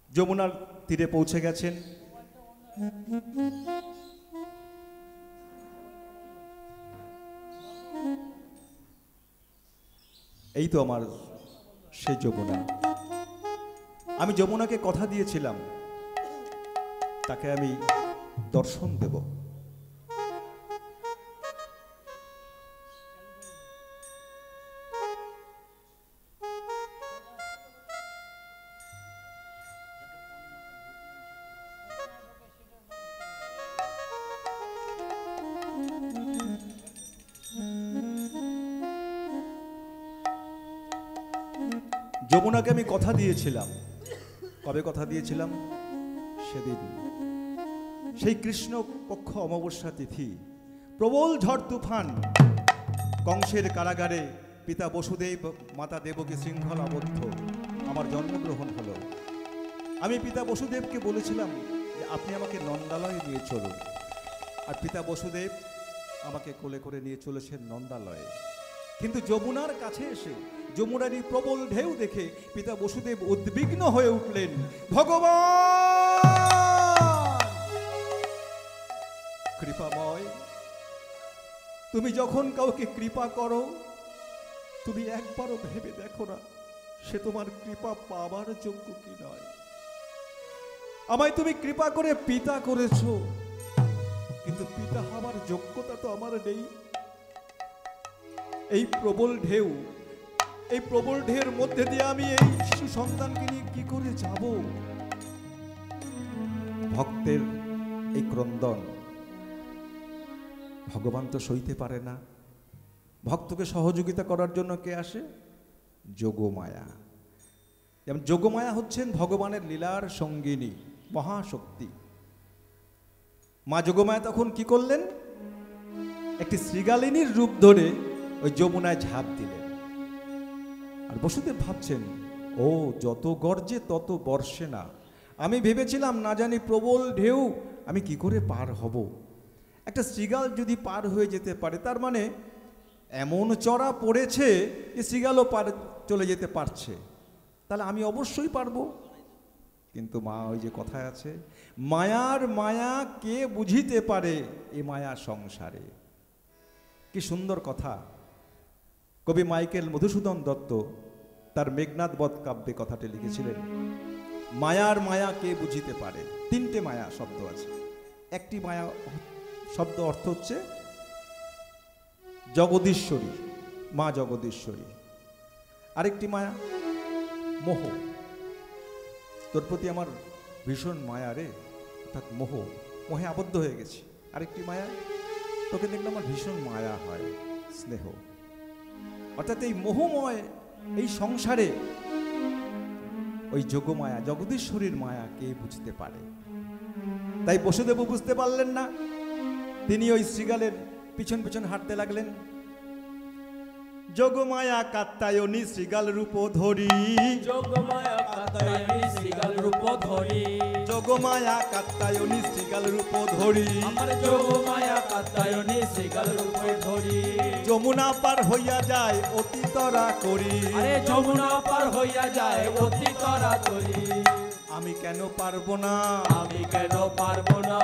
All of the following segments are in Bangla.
যমুনার তীরে পৌঁছে গেছেন। এই তো আমার সেই যমুনা। আমি যমুনাকে কথা দিয়েছিলাম তাকে আমি দর্শন দেব। যমুনাকে আমি কথা দিয়েছিলাম। কবে কথা দিয়েছিলাম? সেদিন, সেই কৃষ্ণ পক্ষ অমাবস্যা তিথি, প্রবল ঝড় তুফান, কংসের কারাগারে পিতা বসুদেব মাতা দেবকী শৃঙ্খল আবদ্ধ আমার জন্মগ্রহণ হলো। আমি পিতা বসুদেবকে বলেছিলাম যে আপনি আমাকে নন্দালয়ে নিয়ে চলুন, আর পিতা বসুদেব আমাকে কোলে করে নিয়ে চলেছেন নন্দালয়ে। কিন্তু যমুনার কাছে এসে যমুনার এই প্রবল ঢেউ দেখে পিতা বসুদেব উদ্বিগ্ন হয়ে উঠলেন। ভগবান কৃপাময়, তুমি যখন কাউকে কৃপা করো, তুমি একবারও ভেবে দেখো না সে তোমার কৃপা পাবার যোগ্য কি নয়। আমায় তুমি কৃপা করে পিতা করেছো, কিন্তু পিতা হবার যোগ্যতা তো আমার নেই। এই প্রবল ঢেউ, এই প্রবল ঢেউর মধ্যে দিয়ে আমি এই শিশু সন্তানকে নিয়ে কি করে যাব? ভক্তের এই ক্রন্দন ভগবান তো সইতে পারে না। ভক্তকে সহযোগিতা করার জন্য কে আসে? যোগমায়া। যেমন যোগমায়া হচ্ছেন ভগবানের লীলার সঙ্গিনী, মহাশক্তি। মা যোগমায়া তখন কি করলেন? একটি শৃগালিনীর রূপ ধরে ওই যমুনায় ঝাঁপ দিলেন। আর বসুদেব ভাবছেন, ও যত গর্জে তত বর্ষে না। আমি ভেবেছিলাম না জানি প্রবল ঢেউ আমি কি করে পার হব। একটা শৃগাল যদি পার হয়ে যেতে পারে, তার মানে এমন চড়া পড়েছে যে শৃগালও পার চলে যেতে পারছে, তাহলে আমি অবশ্যই পারবো। কিন্তু মা, ওই যে কথায় আছে, মায়ার মায়া কে বুঝিতে পারে এ মায়া সংসারে। কি সুন্দর কথা! কবি মাইকেল মধুসূদন দত্ত তার মেঘনাদ বধ কাব্যে কথাটি লিখেছিলেন। মায়ার মায়া কে বুঝিতে পারে। তিনটে মায়া শব্দ আছে। একটি মায়া শব্দ অর্থ হচ্ছে জগদীশ্বরী, মা জগদীশ্বরী। আরেকটি মায়া মোহ, তোর প্রতি আমার ভীষণ মায়া রে, অর্থাৎ মোহ, মোহে আবদ্ধ হয়ে গেছি। আরেকটি মায়া, তোকে দেখলে আমার ভীষণ মায়া হয়, স্নেহ। অর্থাৎ এই মোহময় এই সংসারে ওই যোগমায়া, জগদীশ্বরীর মায়া কে বুঝতে পারে। তাই বসুদেব বুঝতে পারলেন না, তিনি ওই শৃগালের পিছন পিছন হাঁটতে লাগলেন। যোগমায়া কাত্তায়নী শৃগাল রূপ ধরি, যোগমায়া কাত্তায়নী শৃগাল রূপ ধরি, যোগমায়া কাত্তায়নী শৃগাল রূপ ধরি, আমার যোগমায়া কাত্তায়নী শৃগাল রূপ ধরি। যমুনা পার হইয়া যায় অতি তরা করি, আরে যমুনা পার হইয়া যায় অতি তাড়াতাড়ি। আমি কেন পারবো না, আমি কেন পারবো না,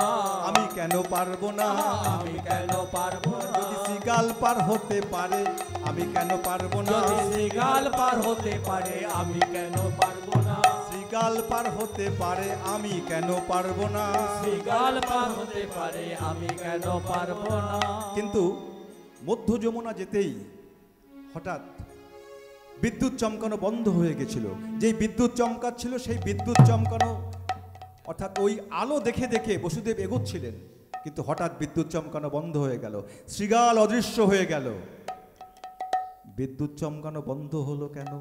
আমি কেন পারবো না, আমি কেন পারবো না। যদি শৃগাল পার হতে পারে আমি কেন পারবো না, যদি শৃগাল পার হতে পারে আমি কেন পারবো না, শৃগাল পার হতে পারে আমি কেন পারবো না। শৃগাল পার হতে পারে আমি কেন পারবো না। কিন্তু মধ্য যমুনা যেতেই হঠাৎ বিদ্যুৎ চমকানো বন্ধ হয়ে গেছিল। যেই বিদ্যুৎ চমকাচ্ছিল সেই বিদ্যুৎ চমকানো অর্থাৎ ওই আলো দেখে দেখে বসুদেব এগোচ্ছিলেন, কিন্তু হঠাৎ বিদ্যুৎ চমকানো বন্ধ হয়ে গেল, শৃগাল অদৃশ্য হয়ে গেল। বিদ্যুৎ চমকানো বন্ধ হলো কেন?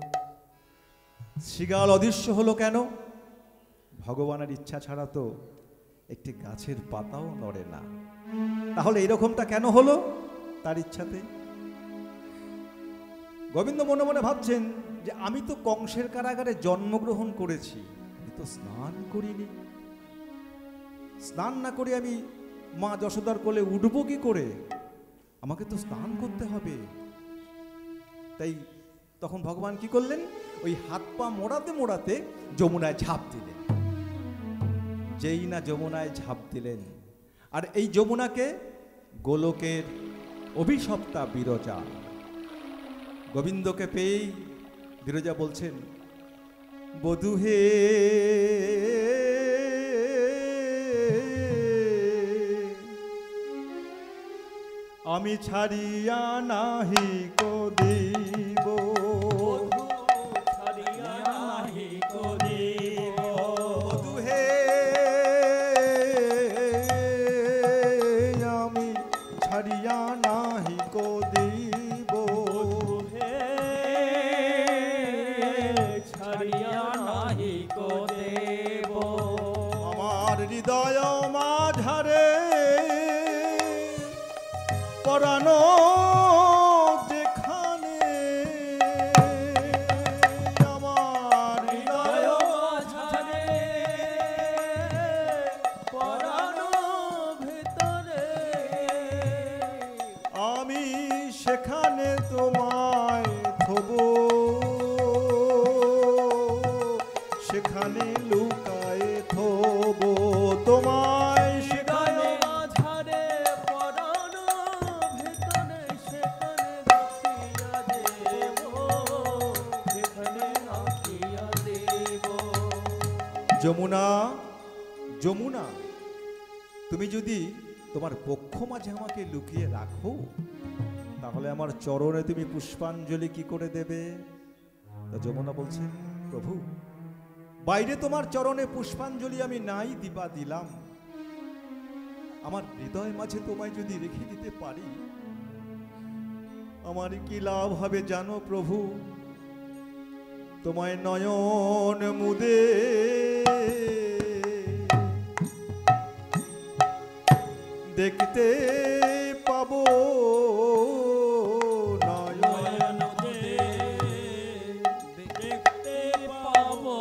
শৃগাল অদৃশ্য হলো কেন? ভগবানের ইচ্ছা ছাড়া তো একটি গাছের পাতাও নড়ে না। তাহলে এরকমটা কেন হলো? তার ইচ্ছাতে। গোবিন্দ মনে মনে ভাবছেন যে আমি তো কংসের কারাগারে জন্মগ্রহণ করেছি, আমি তো স্নান করিনি। স্নান না করে আমি মা যশোদার কোলে উঠবো কি করে? আমাকে তো স্নান করতে হবে। তাই তখন ভগবান কি করলেন? ওই হাত পা মোড়াতে মোড়াতে যমুনায় ঝাঁপ দিলেন। যেই না যমুনায় ঝাঁপ দিলেন, আর এই যমুনাকে গোলকের অভিশপ্তা বিরজা। গোবিন্দকে পেয়েই বিরজা বলছেন, বধূ হে আমি ছাড়িয়া নাহি কো দিব, ছাড়িয়া নাহি কো দিব। বধূ হে আমি ছাড়িয়া নাহি কো দিব, হে ছাড়িয়া নাহি কো দেব। আমার হৃদয় মাঝারে পরানো যেখানে, আমার হৃদয় মাঝারে পরানো ভিতরে, আমি সেখানে তোমায় থব, সেখানে লুকায়ে থব তোমায়, সেখানে মাঝারে পরানো ভিতরে, সেখানে রাখিয়া দেব, সেখানে রাখিয়া দেব। যমুনা, যমুনা, তুমি যদি তোমার বক্ষ মাঝে আমাকে লুকিয়ে রাখো, তাহলে আমার চরণে তুমি পুষ্পাঞ্জলি কি করে দেবে? তা যমুনা বলছে, প্রভু বাইরে তোমার চরণে পুষ্পাঞ্জলি আমি নাই দিবা দিলাম, আমার হৃদয় মাঝে তোমায় যদি রেখে দিতে পারি, আমার কি লাভ হবে জানো প্রভু? তোমায় নয়ন মুদে দেখতে পাবো, নয়ন মুদে দেখতে পাবো,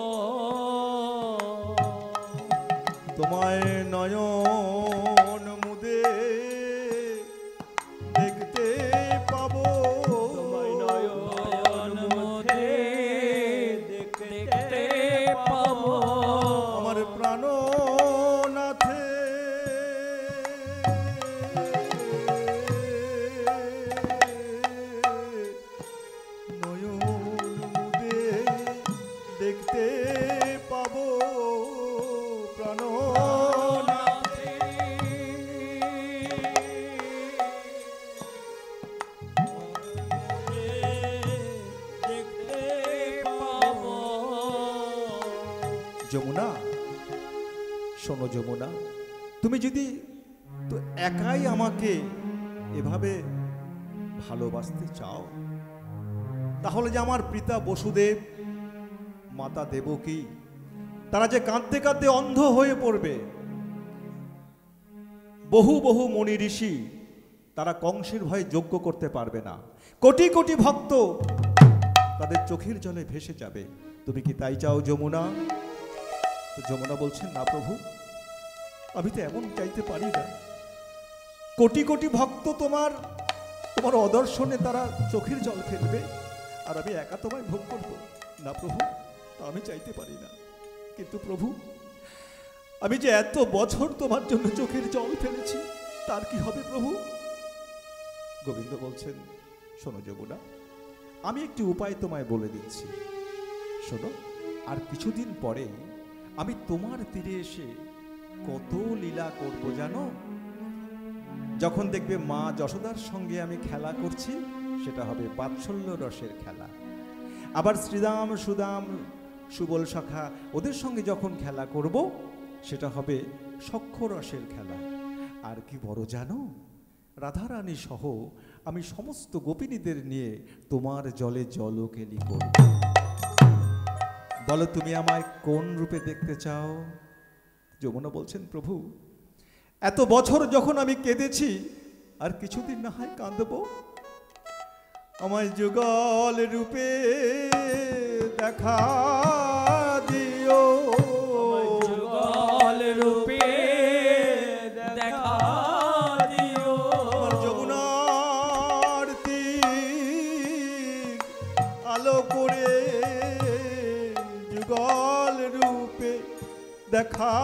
তোমায় নয়ন মুদে দেখতে পাবো, তোমায় নয়ন মুদে দেখতে পাবো। আমার প্রাণনাথে নয়ন মুদে দেখতে পাবো, প্রাণনাথে। দেখতে পাবো। যমুনা, শোনো যমুনা, তুমি যদি তো একাই আমাকে এভাবে ভালোবাসতে চাও, তাহলে যে আমার পিতা বসুদেব, মাতা দেবকী, তারা যে কাঁদতে কাঁদতে অন্ধ হয়ে পড়বে, বহু বহু মুনি ঋষি তারা কংসের ভয়ে যজ্ঞ করতে পারবে না, কোটি কোটি ভক্ত তাদের চোখের জলে ভেসে যাবে। তুমি কি তাই চাও যমুনা? তো যমুনা বলছেন, না প্রভু, আমি তো এমন চাইতে পারি না। কোটি কোটি ভক্ত তোমার তোমার অদর্শনে তারা চোখের জল ফেলবে, আর আমি একা তোমায় ভোগ করব না প্রভু, তা আমি চাইতে পারি না। কিন্তু প্রভু, আমি যে এত বছর তোমার জন্য চোখের জল ফেলেছি, তার কি হবে প্রভু? গোবিন্দ বলছেন, শোনো যমুনা, আমি একটি উপায় তোমায় বলে দিচ্ছি। শোনো, আর কিছুদিন পরে আমি তোমার তীরে এসে কত লীলা করব জানো? যখন দেখবে মা যশোদার সঙ্গে আমি খেলা করছি, সেটা হবে বাৎসল্য রসের খেলা। আবার শ্রীদাম, সুদাম, সুবল সখা, ওদের সঙ্গে যখন খেলা করব, সেটা হবে সখ্য রসের খেলা। আর কি বড় জানো, রাধারানী সহ আমি সমস্ত গোপিনীদের নিয়ে তোমার জলে জলকেলি করব। বলো তুমি আমায় কোন রূপে দেখতে চাও? যমুনা বলছেন, প্রভু, এত বছর যখন আমি কেঁদেছি, আর কিছুদিন না হয় কাঁদবো, আমায় যুগল রূপে দেখা দিও, যুগল রূপে দেখা দিও। আমার যমুনার তীর আলো করে যুগল রূপে দেখা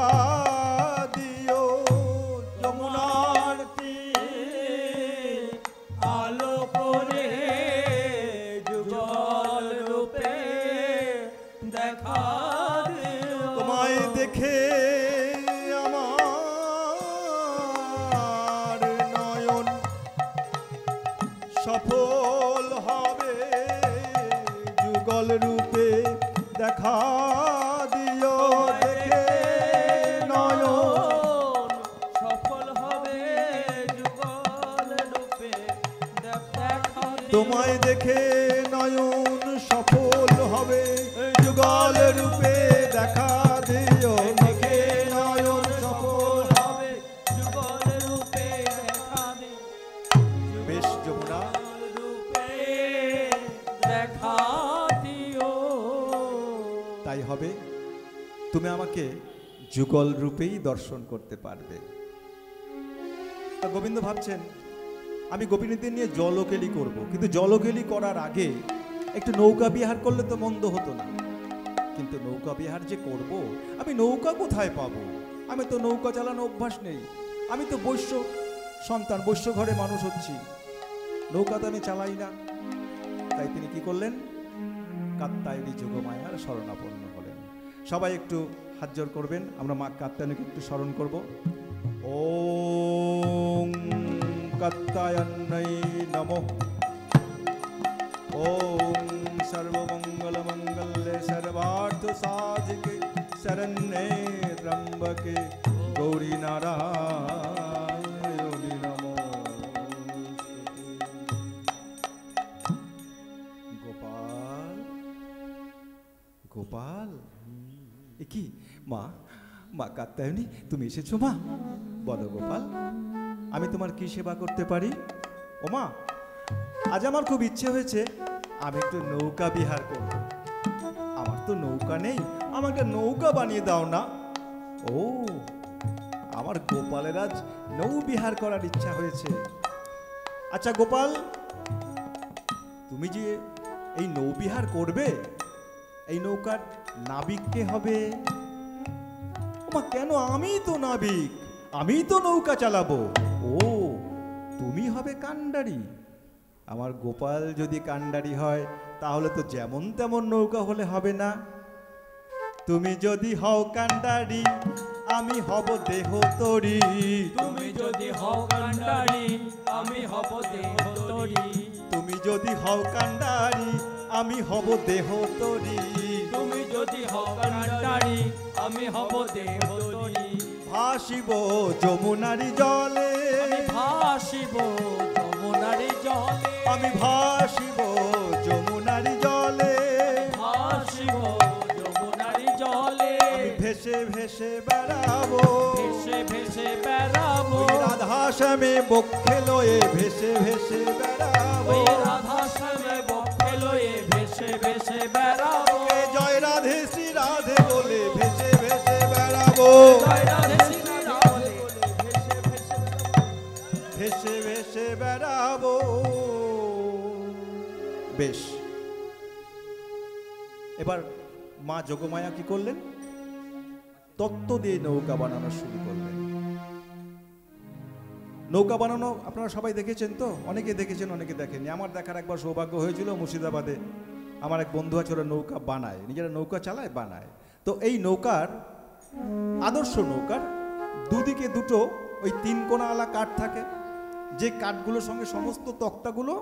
দেখে আমার নয়ন সফল হবে, যুগল রূপে দেখা দিও। দেখে নয়ন সফল হবে, যুগল রূপে দেখা দিও। তোমায় দেখে নয়ন সফল হবে, যুগল রূপে দেখা দিও। দেখে নয়ন সফল হবে, যুগল রূপে দেখা দিও। বেশ যমুনা, রূপে দেখা দিও। তাই হবে, তুমি আমাকে যুগল রূপেই দর্শন করতে পারবে। তা গোবিন্দ ভাবছেন আমি গোপিনীদের নিয়ে জলকেলি করব, কিন্তু জলকেলি করার আগে একটু নৌকা বিহার করলে তো মন্দ হতো না। কিন্তু নৌকা বিহার যে করব, আমি নৌকা কোথায় পাবো? আমি তো নৌকা চালানো অভ্যাস নেই, আমি তো বৈশ্য সন্তান, বৈশ্য ঘরে মানুষ হচ্ছি, নৌকা তো আমি চালাই না। তাই তিনি কি করলেন? কাত্যায়নী যোগমায়ার শরণাপন্ন হলেন। সবাই একটু হাত জোড় করবেন, আমরা মা কাত্যায়নীকে একটু স্মরণ করব। ওম কাত্যায়ন্যৈ নমঃ। ওম সর্বমঙ্গল মঙ্গলে সর্বার্থ সাধিকে শরণ্যে ত্র্যম্বকে গৌরী নারায়ণী নমোস্তুতে। গোপাল, গোপাল, এ কি মা? মা কাত্যায়নী তুমি এসেছো মা? বলো গোপাল, আমি তোমার কি সেবা করতে পারি? ও মা, আজ আমার খুব ইচ্ছে হয়েছে আমি একটু নৌকা বিহার করব। আমার তো নৌকা নেই, আমাকে নৌকা বানিয়ে দাও না। ও, আমার গোপালের আজ নৌ বিহার করার ইচ্ছা হয়েছে। আচ্ছা গোপাল, তুমি যে এই নৌবিহার করবে, এই নৌকার নাবিক কে হবে? ওমা কেন? আমি তো নাবিক, আমি তো নৌকা চালাবো। ও, তুমি হবে কান্ডারি। আমার গোপাল যদি কান্ডারি হয় তাহলে তো যেমন তেমন নৌকা হলে হবে না। তুমি যদি হও কান্ডারি, আমি হব দেহ তরি। তুমি যদি হও কান্ডারি, আমি হব দেহ তরি। তুমি যদি হও কান্ডারি, আমি হব দেহ তরি। তুমি যদি হও কান্ডারি, আমি হব দেহ তরি। ভাসিব যমুনারি জলে, আমি ভাসিব যমুনারি জলে। আমি ভাসিব যমুনারি জলে। ভাসিব যমুনারি জলে। আমি ভেসে ভেসে বেড়াবো, ভেসে ভেসে বেড়াবো। ওই রাধা শ্যামে বক্ষে লয়ে ভেসে ভেসে বেড়াবো। ওই রাধা শ্যামে বক্ষে লয়ে ভেসে ভেসে বেড়াবো। এ জয় রাধে শ্রী রাধে বলে ভেসে ভেসে বেড়াবো। জয় রাধে শ্রী রাধে বলে ভেসে ভেসে ভেসে ভেসে বেড়াবো। বেশ, এবার মা যোগমায়া কি করলেন? তত্ত্ব দিয়ে নৌকা বানানো শুরু করলেন। নৌকা বানানো আপনারা সবাই দেখেছেন তো? অনেকে দেখেছেন, অনেকে দেখেননি। আমার দেখার একবার সৌভাগ্য হয়েছিল মুর্শিদাবাদে। আমার এক বন্ধু আছে, ওরা নৌকা বানায়, নিজেরা নৌকা চালায়, বানায়। তো এই নৌকার, আদর্শ নৌকার দুদিকে দুটো ওই 3 কোণাওয়ালা কাঠ থাকে, যে কাঠগুলোর সঙ্গে সমস্ত তক্তাগুলো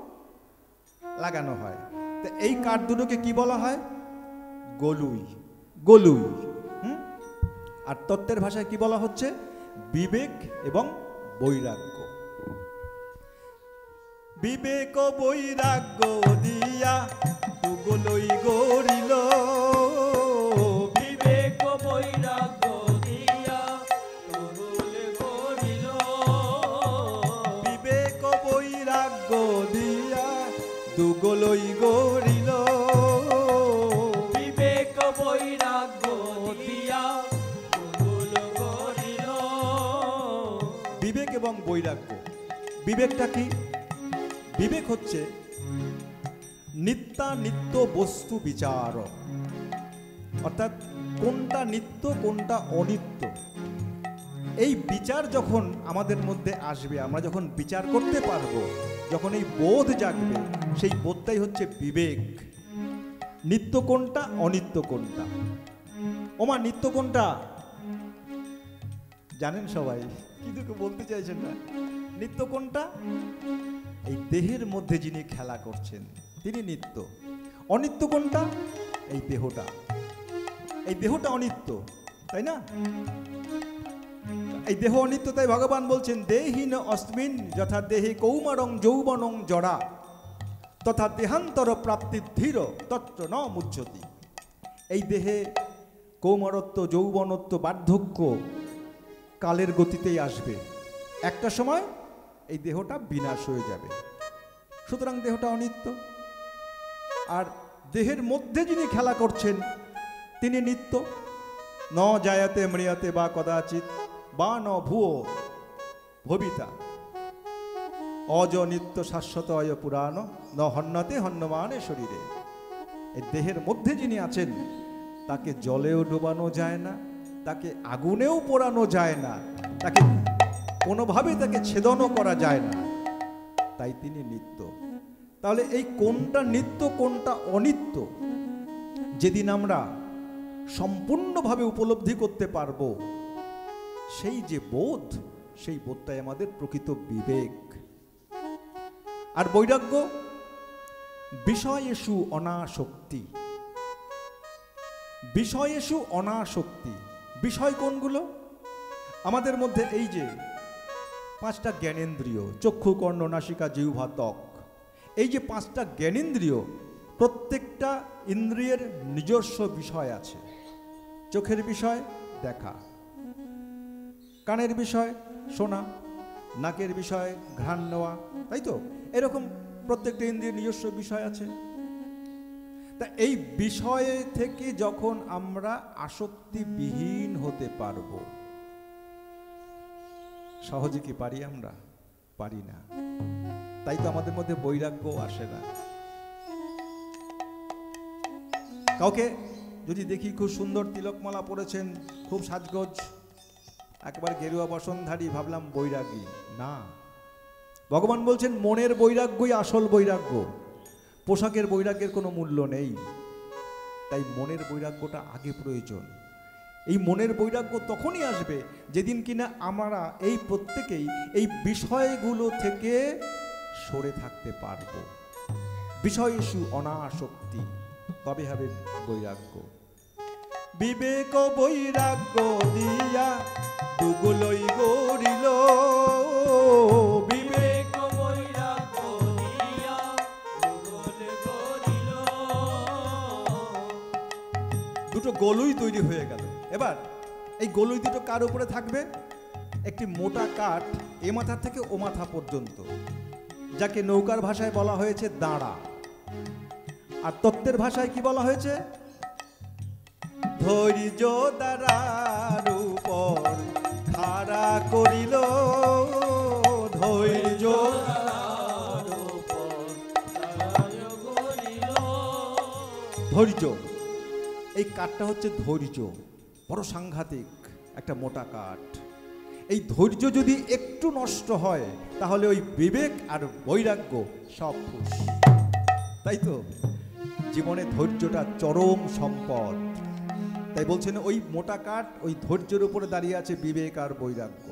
লাগানো হয়। তো এই কাঠ দুটোকে কি বলা হয়? গলুই। গলুই। আর তত্ত্বের ভাষায় কি বলা হচ্ছে? বিবেক এবং বৈরাগ্য। বিবেক ও বৈরাগ্য দিয়া দুগলই গড়িল। বিবেক বৈরাগ্য দিয়া তুগুল গড়িল। বিবেক ও বৈরাগ্য দিয়া দুগলই গড়িল। বিবেক বৈরাগ্য দিয়া তুগুল গড়িল। বিবেক এবং বৈরাগ্য, বিবেকটা কি? বিবেক হচ্ছে নিত্যানিত্য বস্তু বিচার, অর্থাৎ কোনটা নিত্য কোনটা অনিত্য, এই বিচার যখন আমাদের মধ্যে আসবে, আমরা যখন বিচার করতে পারবো, যখন এই বোধ জাগবে, সেই বোধটাই হচ্ছে বিবেক। নিত্য কোনটা, অনিত্য কোনটা। ওমা নিত্য কোনটা? জানেন সবাই, কিন্তু কেউ বলতে চাইছেন না। নিত্য কোনটা? এই দেহের মধ্যে যিনি খেলা করছেন তিনি নিত্য। অনিত্য কোনটা? এই দেহটা। এই দেহটা অনিত্য, তাই না? এই দেহ অনিত্য, তাই ভগবান বলছেন দেহিন অস্মিন যথা দেহে কৌমারং যৌবনং জড়া তথা দেহান্তর প্রাপ্তি ধীর তত্র ন মুহ্যতি। এই দেহে কৌমারত্ব, যৌবনত্ব, বার্ধক্য কালের গতিতেই আসবে, একটা সময় এই দেহটা বিনাশ হয়ে যাবে। সুতরাং দেহটা অনিত্য। আর দেহের মধ্যে যিনি খেলা করছেন তিনি নিত্য। ন জায়াতে মৃয়াতে বা কদাচিৎ বা ন ভুয়ো ভবিতা অজ নিত্য শাশ্বত অয় পুরাণ ন হন্যতে হন্যমানে শরীরে। এই দেহের মধ্যে যিনি আছেন তাকে জলেও ডোবানো যায় না, তাকে আগুনেও পোড়ানো যায় না, তাকে কোনোভাবে তাকে ছেদনও করা যায় না, তাই তিনি নিত্য। তাহলে এই কোনটা নিত্য কোনটা অনিত্য যেদিন আমরা সম্পূর্ণভাবে উপলব্ধি করতে পারবো, সেই যে বোধ, সেই বোধটাই আমাদের প্রকৃত বিবেক। আর বৈরাগ্য বিষয়েষু অনাসক্তি। বিষয়েষু অনাসক্তি। বিষয় কোনগুলো? আমাদের মধ্যে এই যে পাঁচটা জ্ঞানেন্দ্রিয়, চক্ষু, কর্ণ, নাসিকা, জিহ্বা, ত্বক, এই যে পাঁচটা জ্ঞানেন্দ্রিয়, প্রত্যেকটা ইন্দ্রিয়ের নিজস্ব বিষয় আছে। চোখের বিষয় দেখা, কানের বিষয় শোনা, নাকের বিষয় ঘ্রাণ নেওয়া, তাই তো? এরকম প্রত্যেকটা ইন্দ্রিয়ের নিজস্ব বিষয় আছে। তা এই বিষয়ে থেকে যখন আমরা আসক্তিবিহীন হতে পারব, সহজে কি পারি? আমরা পারি না। তাই তো আমাদের মধ্যে বৈরাগ্য আসে না। কাউকে যদি দেখি খুব সুন্দর তিলকমালা পরেছেন, খুব সাজগোজ, একবার গেরুয়া বসনধারী, ভাবলাম বৈরাগী। না, ভগবান বলছেন মনের বৈরাগ্যই আসল বৈরাগ্য। পোশাকের বৈরাগ্যের কোনো মূল্য নেই। তাই মনের বৈরাগ্যটা আগে প্রয়োজন। এই মনের বৈরাগ্য তখনই আসবে যেদিন কিনা আমরা এই প্রত্যেকেই এই বিষয়গুলো থেকে সরে থাকতে পারব। বিষয়েষু অনাসক্তি, তবে হবে বৈরাগ্য। বিবেক বৈরাগ্য দিয়া দুগুলোই গড়িল, বিবেক বৈরাগ্য দিয়া দুগুল গড়িল। দুটো গোলুই তৈরি হয়ে গেল। এবার এই গোলুই দুটো কার উপরে থাকবে? একটি মোটা কাঠ এ মাথা থেকে ও মাথা পর্যন্ত, যাকে নৌকার ভাষায় বলা হয়েছে দাঁড়া, আর তত্ত্বের ভাষায় কি বলা হয়েছে? ধৈর্য দ্বারার উপর খাড়া করিল, ধৈর্য দ্বারার উপর দাঁড়ায় গড়িল। ধৈর্য, এই কাঠটা হচ্ছে ধৈর্য, বড় সাংঘাতিক একটা মোটা কাঠ। এই ধৈর্য যদি একটু নষ্ট হয় তাহলে ওই বিবেক আর বৈরাগ্য সব ফুস। তাই তো জীবনে ধৈর্যটা চরম সম্পদ। তাই বলছেন ওই মোটা কাঠ, ওই ধৈর্যের উপরে দাঁড়িয়ে আছে বিবেক আর বৈরাগ্য।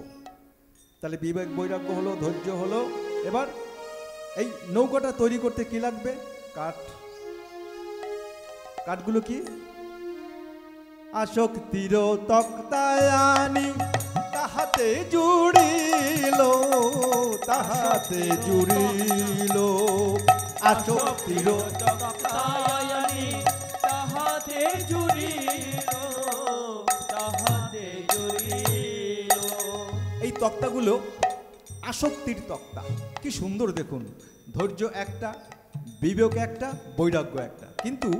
তাহলে বিবেক বৈরাগ্য হলো, ধৈর্য হলো। এবার এই নৌকাটা তৈরি করতে কি লাগবে? কাঠ। কাঠগুলো কি? আসক্তির তক্তায় আনি তাহাতে জুড়িল, তাহাতে জুড়িল। আসক্তির তক্তায়ানি তাহাতে জুড়িল, তাহাতে জুড়িল। এই তক্তাগুলো আসক্তির তক্তা। কি সুন্দর দেখুন, ধৈর্য একটা, বিবেক একটা, বৈরাগ্য একটা, কিন্তু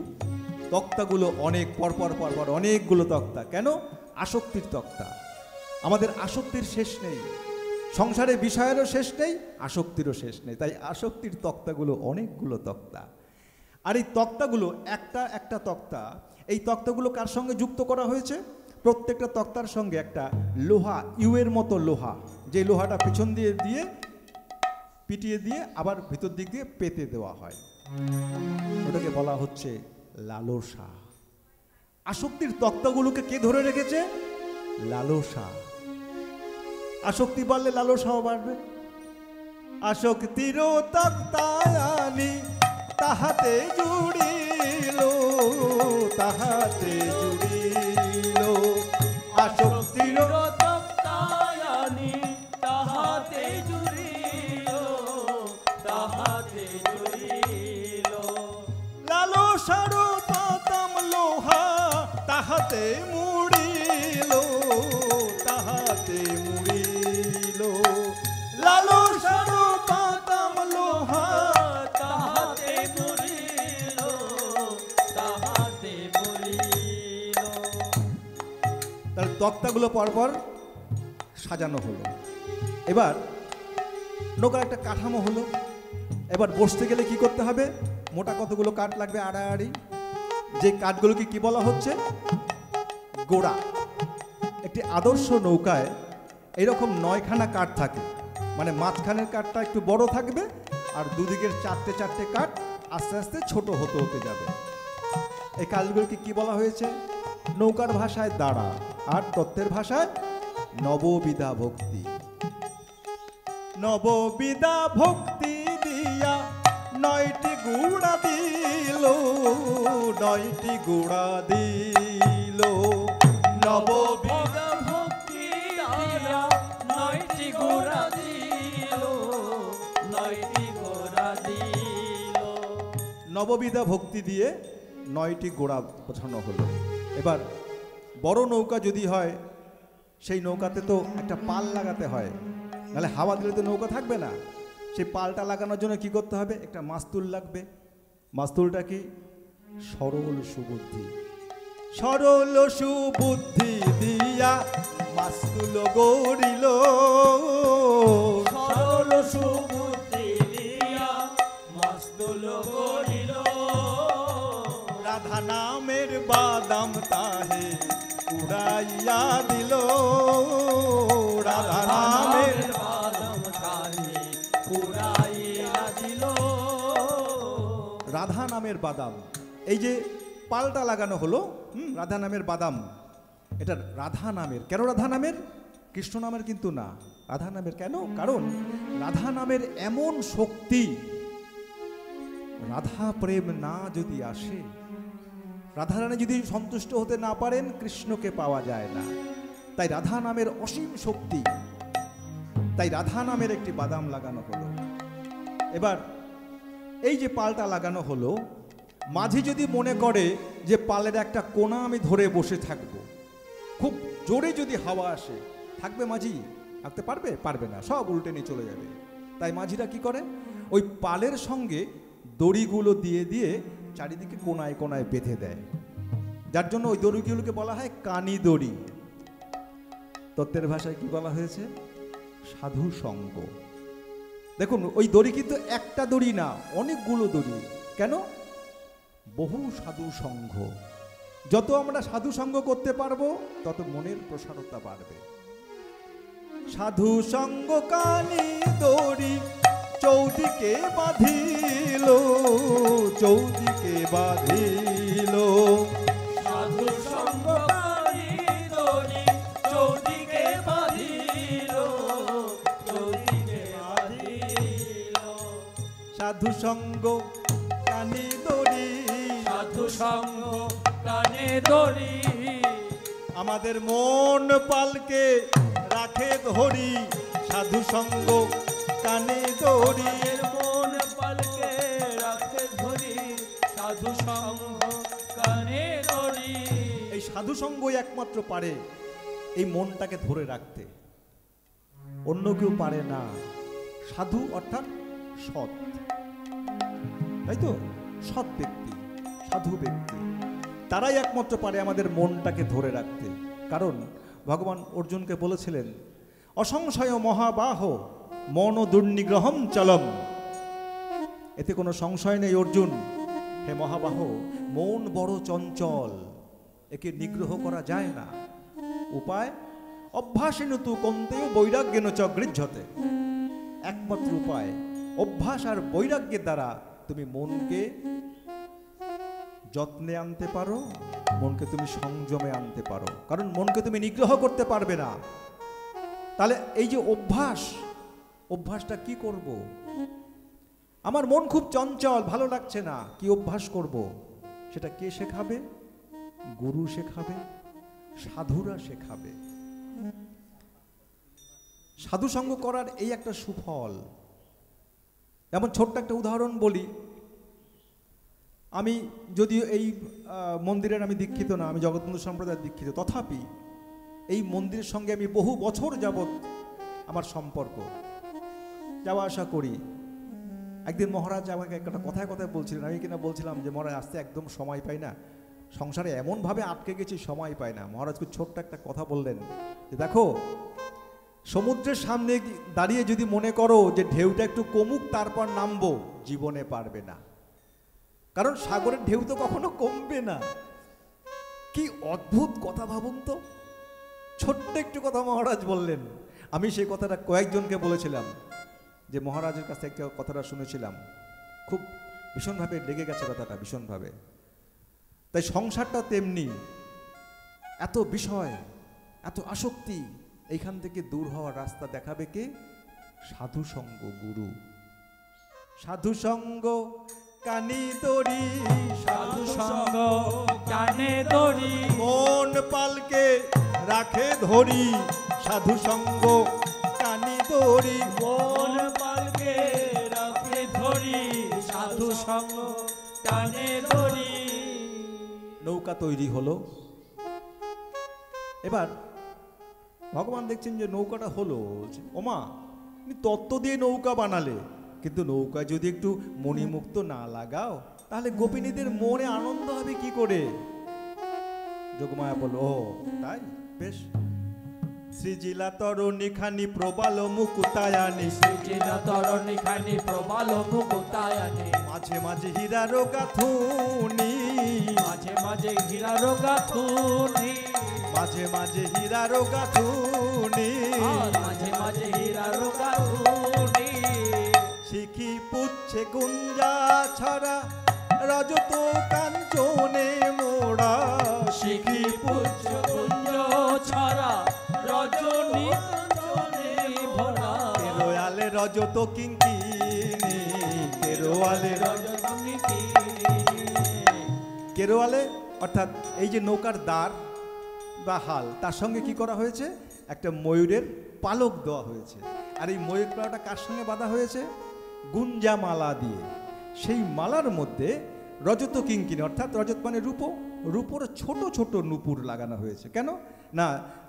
তক্তাগুলো অনেক পরপর পরপর অনেকগুলো তক্তা। কেন? আসক্তির তক্তা। আমাদের আসক্তির শেষ নেই, সংসারে বিষয়েরও শেষ নেই, আসক্তিরও শেষ নেই। তাই আসক্তির তক্তাগুলো অনেকগুলো তক্তা। আর এই তক্তাগুলো একটা একটা তক্তা, এই তক্তাগুলো কার সঙ্গে যুক্ত করা হয়েছে? প্রত্যেকটা তক্তার সঙ্গে একটা লোহা, ইউয়ের মতো লোহা, যে লোহাটা পিছন দিয়ে দিয়ে পিটিয়ে দিয়ে আবার ভিতর দিক দিয়ে পেতে দেওয়া হয়, ওটাকে বলা হচ্ছে লালসা। আসক্তির তক্তাগুলোকে কে ধরে রেখেছে? লালসা। আসক্তি বাড়লে লালসাও বাড়বে। আসক্তির তক্তায়ানি তাহাতে জুড়িল, তাহাতে জুড়িল। আসক্তির তক্তায়ানি তাহাতে জুড়িল, তাহাতে জুড়িল। লালসার পাতাম লোহা তাহাতে মুড়িল, তাহাতে মুড়িল। লালসার পাতাম লোহা তাহাতে মুড়িল, তাহাতে মুড়িল। তাহলে তক্তাগুলো পরপর সাজানো হলো। এবার নৌকার একটা কাঠামো হলো। এবার বসতে গেলে কি করতে হবে? মোটা কতগুলো কাঠ লাগবে আড়াআড়ি। যে কাঠগুলোকে কি বলা হচ্ছে? গোড়া। একটি আদর্শ নৌকায় এইরকম 9খানা কাঠ থাকে, মানে মাঝখানের কাঠটা একটু বড় থাকবে আর দুদিকের চারটে চারটে কাঠ আস্তে আস্তে ছোট হতে হতে যাবে। এই কাঠগুলোকে কি বলা হয়েছে? নৌকার ভাষায় দাঁড়া, আর তত্ত্বের ভাষায় নববিধা ভক্তি। নববিধা ভক্তি দিয়া 9টি গুড়া দিল, 9টি গুড়া দিল। নববিধা ভক্তি দিয়া 9টি গোড়া দিল, 9টি গোড়া দিল। নববিধা ভক্তি দিয়ে 9টি গোড়া বোঝানো হলো। এবার বড় নৌকা যদি হয়, সেই নৌকাতে তো একটা পাল লাগাতে হয়, নাহলে হাওয়া দিলে তো নৌকা থাকবে না। সেই পালটা লাগানোর জন্য কি করতে হবে? একটা মাস্তুল লাগবে। মাস্তুলটা কি? সরল সুবুদ্ধি। সরল সুবুদ্ধি দিয়া মাস্তুল গড়িল, সরল সুবুদ্ধি দিয়া মাস্তুল গড়িল। রাধা নামের বাদাম তাহে উড়াইয়া দিল, রাধা নামের বাদাম তাহে উড়াইয়া দিল। রাধা নামের বাদাম। এই যে পালটা লাগানো হলো, রাধা নামের বাদাম, এটা রাধা নামের। কেন রাধা নামের? কৃষ্ণ নামের কিন্তু না, রাধা নামের। কেন? কারণ রাধা নামের এমন শক্তি, রাধা প্রেম না যদি আসে, রাধারানী যদি সন্তুষ্ট হতে না পারেন, কৃষ্ণকে পাওয়া যায় না। তাই রাধা নামের অসীম শক্তি, তাই রাধা নামের একটি বাদাম লাগানো হলো। এবার এই যে পালটা লাগানো হলো, মাঝি যদি মনে করে যে পালের একটা কোণা আমি ধরে বসে থাকবো, খুব জোরে যদি হাওয়া আসে, থাকবে মাঝি? থাকতে পারবে? পারবে না, সব উল্টে নিয়ে চলে যাবে। তাই মাঝিরা কি করে? ওই পালের সঙ্গে দড়িগুলো দিয়ে দিয়ে চারিদিকে কোনায় কোনায় বেঁধে দেয়, যার জন্য ওই দড়িগুলোকে বলা হয় কানি দড়ি। তত্ত্বের ভাষায় কি বলা হয়েছে? সাধু সঙ্গ। দেখুন, ওই দড়ি কিন্তু একটা দড়ি না, অনেকগুলো দড়ি। কেন? বহু সাধু সঙ্গ। যত আমরা সাধু সঙ্গ করতে পারবো, তত মনের প্রসারতা বাড়বে। সাধু সঙ্গ কানি দড়ি চৌদিকে বাঁধিল, চৌদিকে বাঁধিল। সাধু সঙ্গ কানি দড়ি চৌদিকে বাঁধিল, চৌদিকে বাঁধিল। সাধু সঙ্গ কানি দড়ি, সাধু সঙ্গ কানে দড়ি। আমাদের মন পালকে রাখে ধরি, সাধু সঙ্গ কানে দড়ি। এর মন পালকে রাখে ধরি, সাধু সঙ্গ কানে দড়ি। এই সাধু সঙ্গই একমাত্র পারে এই মনটাকে ধরে রাখতে, অন্য কেউ পারে না। সাধু অর্থাৎ সৎ, তাই তো? সৎ ব্যক্তি, সাধু ব্যক্তি, তারাই একমাত্র পারে আমাদের মনটাকে ধরে রাখতে। কারণ ভগবান অর্জুনকে বলেছিলেন, অসংশয় মহাবাহ মন দুর্নিগ্রহম চলম। এতে কোনো সংশয় নেই অর্জুন, হে মহাবাহ, মন বড় চঞ্চল, একে নিগ্রহ করা যায় না। উপায়? অভ্যাসেন তু কন্তেয় বৈরাগ্যেন চ গৃহ্যতে। একমাত্র উপায় অভ্যাস আর বৈরাগ্যের দ্বারা তুমি মনকে যত্নে আনতে পারো, মনকে তুমি সংযমে আনতে পারো। কারণ মনকে তুমি নিগ্রহ করতে পারবে না। তাহলে এই যে অভ্যাস, অভ্যাসটা কি করব? আমার মন খুব চঞ্চল, ভালো লাগছে না, কি অভ্যাস করব? সেটা কে শেখাবে? গুরু শেখাবে, সাধুরা শেখাবে। সাধু সঙ্গ করার এই একটা সুফল। যেমন ছোট্ট একটা উদাহরণ বলি, আমি যদিও এই মন্দিরের আমি দীক্ষিত না, আমি জগৎবন্ধু সম্প্রদায়ের দীক্ষিত, তথাপি এই মন্দিরের সঙ্গে আমি বহু বছর যাবৎ আমার সম্পর্ক, যাওয়া আসা করি। একদিন মহারাজ আমাকে একটা কথায় কথায় বলছিলেন, আমি কিনা বলছিলাম যে মহারাজ আসতে একদম সময় পাই না, সংসারে এমনভাবে আটকে গেছি সময় পাই না। মহারাজকে ছোট্ট একটা কথা বললেন যে দেখো, সমুদ্রের সামনে দাঁড়িয়ে যদি মনে করো যে ঢেউটা একটু কমুক তারপর নামবো, জীবনে পারবে না, কারণ সাগরের ঢেউ তো কখনো কমবে না। কি অদ্ভুত কথা ভাবুন তো, ছোট্ট একটু কথা মহারাজ বললেন। আমি সেই কথাটা কয়েকজনকে বলেছিলাম যে মহারাজের কাছে একটা কথাটা শুনেছিলাম, খুব ভীষণভাবে লেগে গেছে কথাটা, ভীষণভাবে। তাই সংসারটা তেমনি, এত বিষয়, এত আসক্তি, এইখান থেকে দূর হওয়ার রাস্তা দেখাবে কে? সাধু সঙ্গ, গুরু। সাধু সঙ্গ কানি দড়ি, সাধু সঙ্গ কানে দড়ি, মন পালকে রাখে ধরি। সাধু সঙ্গ কানি দড়ি, মন পালকে রাখে ধরি। সাধু সঙ্গ কানে দড়ি। নৌকা তৈরি হলো। এবার ভগবান দেখছেন যে নৌকাটা হলো, ওমা তুমি তত্ত্ব দিয়ে নৌকা বানালে, কিন্তু নৌকায় যদি একটু মণিমুক্ত না লাগাও তাহলে গোপিনীদের মনে আনন্দ হবে কি করে? যোগমায়া বলল, ও তাই, বেশ। শ্রীজিলা তরণী খানি প্রবাল মুকুতায়ানি, শ্রীজিলা তরণী খানি প্রবাল মুকুতায়ানি, মাঝে মাঝে হীরার গাথুনি, মাঝে মাঝে হীরার গাথুনি, মাঝে মাঝে হীরার গাথুনি, মাঝে মাঝে হীরার গাথুনি। শিখি পুচ্ছে গুঞ্জা ছড়া রজত কাঞ্চনে মোড়া, শিখি পুচ্ছ কুঞ্জ ছড়া রজনী কাঞ্চনে ভরা। কেরোয়ালে রজত কিঙ্কিনি, কেরোয়ালে রজনী কি কেরোয়ালে অর্থাৎ এই যে নৌকার দ্বার বা হাল, তার সঙ্গে কি করা হয়েছে? একটা ময়ূরের পালক দেওয়া হয়েছে। আর এই ময়ূর পালকটা কার সঙ্গে বাঁধা হয়েছে? গুঞ্জা মালা দিয়ে। সেই মালার মধ্যে রজত কিঙ্কিনি, অর্থাৎ রজত মানে রূপো, রূপোর ছোট ছোট নূপুর লাগানো হয়েছে। কেন না,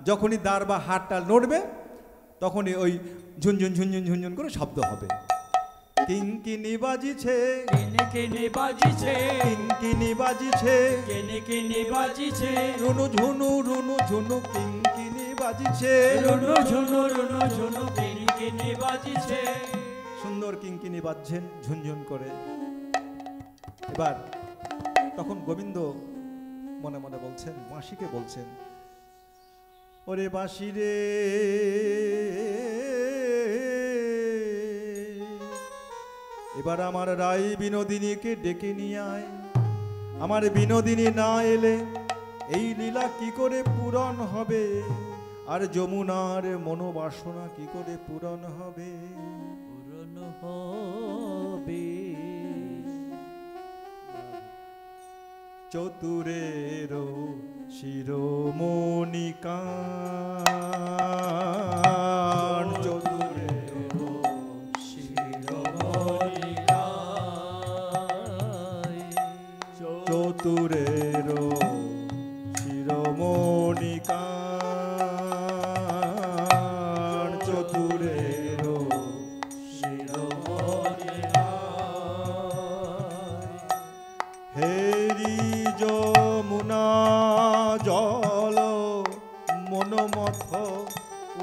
যখনই দ্বার বা হাটটা নড়বে তখনই ওই ঝুনঝুন ঝুনঝুন ঝুনঝুন করে শব্দ হবে। কিঙ্কিনি বাজিছে, কিনি বাজিছে, কিঙ্কিনি বাজিছে, কিনি বাজিছে, রুনু ঝুনু রুনু ঝুনু কিঙ্কিনি বাজিছে, রুনু ঝুনু ঝুনু কিনি বাজিছে। সুন্দর কিঙ্কিনি বাজছেন ঝুনঝুন করে। এবার তখন গোবিন্দ মনে মনে বলছেন, বাঁশিকে বলছেন, ওরে বাঁশি রে, এবার আমার রাই বিনোদিনীকে ডেকে নিয়ে আয়। আমার বিনোদিনী না এলে এই লীলা কি করে পূরণ হবে, আর যমুনার মনোবাসনা কি করে পূরণ হবে? পূরণ হবে চতুরের শিরোমণি কান, চতুরের শিরোমণি গায়, চতুরের শিরোমণি কান, চতুরের শিরোমণি গায়। হেরি যমুনা জল মনোমথ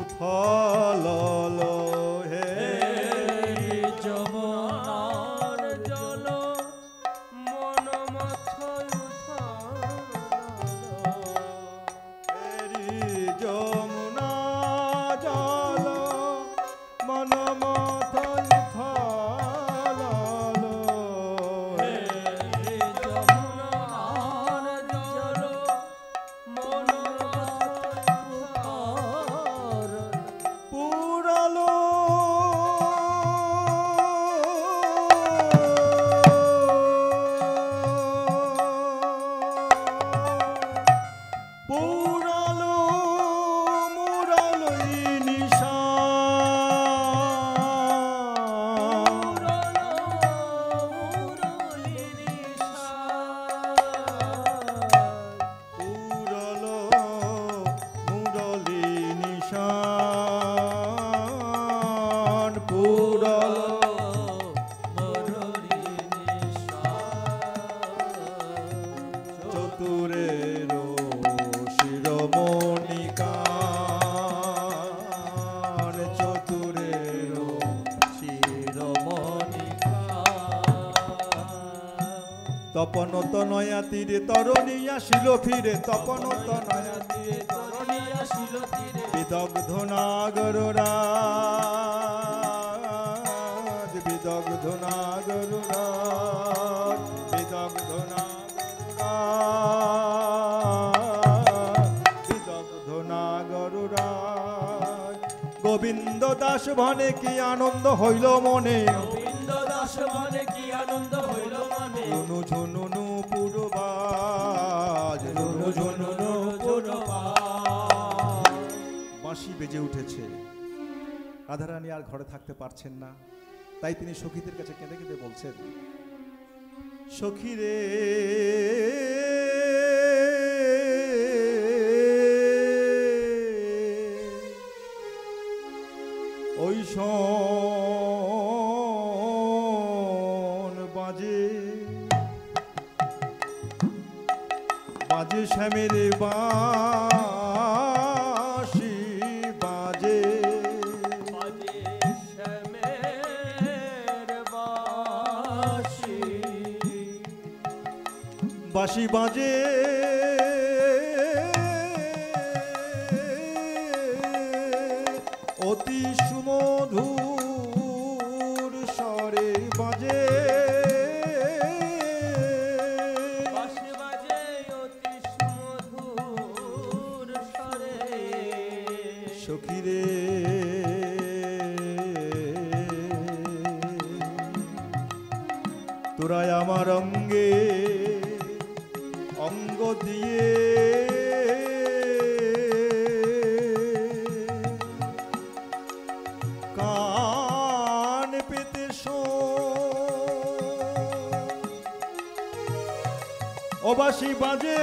উথল, হে যমুনার জল মন মাথায় হেরি যমুনা জল মনোমথ উথল, যমুনার জল মন মাথায় চতুরের শিরোমণি কান, চতুরের শিরোমণি তপন তনয়া তীরে তরণী আসিল ফিরে, তপন তনয়া তীরে তরণী আসিল তীরে, বিদগ্ধ নাগর রাজ, বিদগ্ধ নাগর রাজ, বিদগ্ধ নাগর রাজ, বিদগ্ধ নাগর রাজ। গোবিন্দ দাস ভানে কি আনন্দ হইল মনে, গোবিন্দ দাস মনে কি আনন্দ হইল মনে, ঝুনু ঝুনুনু পুরবাজ, ঝুনু ঝুনুনু পুরবাজ। বাঁশি বেজে উঠেছে। রাধারানী আর ঘরে থাকতে পারছেন না, তাই তিনি সখীদের কাছে কেঁদে কেঁদে বলছেন, সখী রে ওই শোন বাজে বাজে শ্যামের বাঁশি বাজে, বাজে শ্যামের বাঁশি, বাঁশি বাজে অতি সুমধুর স্বরে বাজে, বাঁশি বাজে অতি সুমধুর স্বরে। সখী রে তোরা আমার অঙ্গে অঙ্গ দিয়ে কান পেতে ও বাঁশি বাজে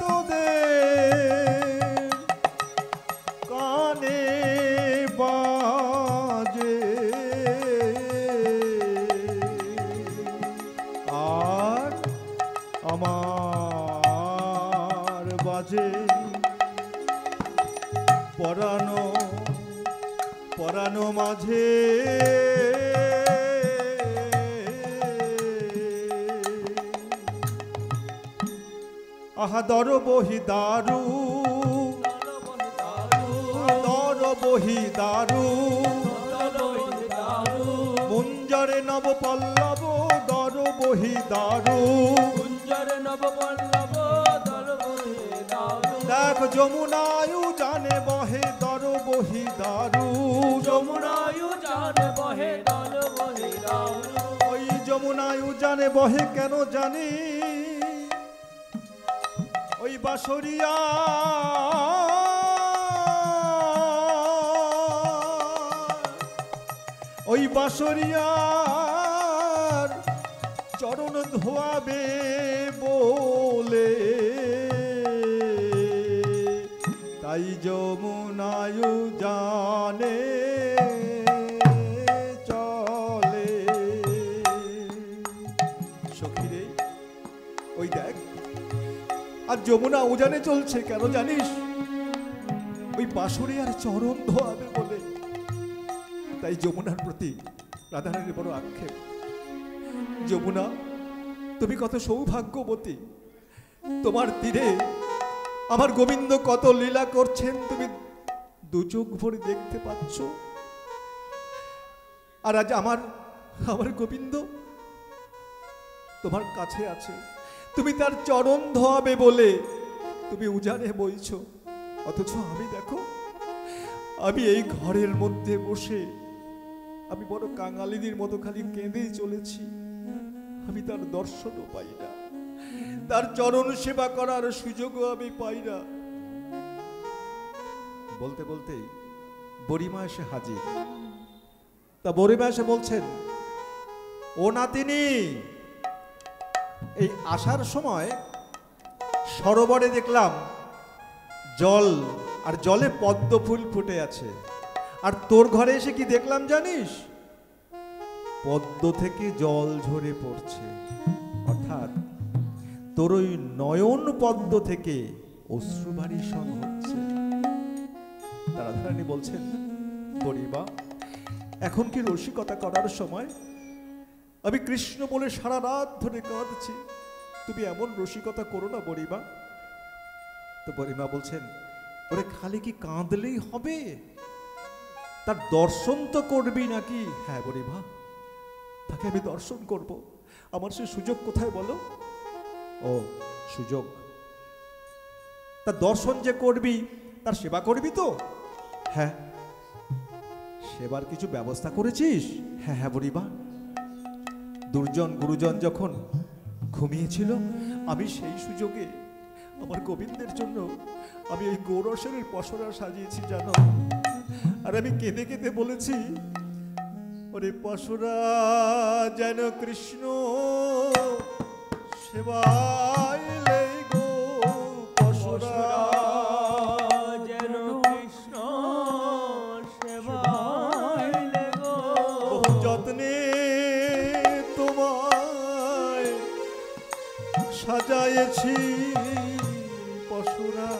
তোদের কানে বাজে, আর আমার বাজে পরানো পরানো মাঝে, আহা দর বহি দারু, দর বহি দারু, মুঞ্জরে নব পল্লব দর বহি দারু, কুঞ্জরে নব পল্লব দর বহি দারু, দেখ যমুনায়ু জানে বহে দর বহি দারু, যমুনায়ু জানে বহে দর বহি দারু। ওই যমুনায়ু জানে বহে কেন জানি, ওই বাঁশরিয়া ওই বাঁশরিয়ার চরণ ধোয়াবে বলে, তাই যমুনায়ু জানে চলে। সখী রে ওই দেখ আর যমুনা উজানে চলছে কেন জানিস, ওই বাঁশরিয়ার চরণ ধোয়াবে বলে। তাই যমুনার প্রতি রাধারানীর বড় আক্ষেপ। যমুনা তুমি কত সৌভাগ্যবতী, তোমার তীরে আমার গোবিন্দ কত লীলা করছেন তুমি দু চোখ ভরে দেখতে পাচ্ছ, আর আজ আমার গোবিন্দ তোমার কাছে আছে, তুমি তার চরণ ধোয়াবে বলে তুমি উজানে বইছো, অথচ আমি দেখো আমি এই ঘরের মধ্যে বসে আমি বড় কাঙালিনীর মতো খালি কেঁদেই চলেছি। আমি তার দর্শনও পাই না, তার চরণ সেবা করার সুযোগও আমি পাই না। বলতে বলতেই বড়িমা এসে হাজির। তা বড়িমা এসে বলছেন, ও নাতিনি, এই আসার সময় সরোবরে দেখলাম জল, আর জলে পদ্ম ফুল ফুটে আছে, আর তোর ঘরে এসে কি দেখলাম জানিস, পদ্ম থেকে জল ঝরে পড়ছে। অর্থাৎ তোর ওই নয়ন পদ্ম থেকে অশ্রুবারিশন হচ্ছে। রাধারানী বলছেন, বড়িমা এখন কি রসিকতা করার সময়? আমি কৃষ্ণ বলে সারা রাত ধরে কাঁদছি, তুমি এমন রসিকতা করো না বড়িমা। তো বড়িমা বলছেন, ওরে খালি কি কাঁদলেই হবে? তার দর্শন তো করবি নাকি? হ্যাঁ বড়িমা, তাকে আমি দর্শন করব। আমার সে সুযোগ কোথায় বলো? ও সুযোগ, তার দর্শন যে করবি তার সেবা করবি তো? হ্যাঁ। সেবার কিছু ব্যবস্থা করেছিস? হ্যাঁ হ্যাঁ বড়িমা, দুর্জন গুরুজন যখন ঘুমিয়েছিল আমি সেই সুযোগে আমার গোবিন্দের জন্য আমি ওই গৌরসের পসরা সাজিয়েছি জানো। আর আমি কেঁদে কেঁদে বলেছি, ওরে পসরা যেন কৃষ্ণ সেবাইলে গো, পসরা যেন কৃষ্ণ সেবাইলে গো। বহু যত্নে তোমায় সাজায়েছি পসরা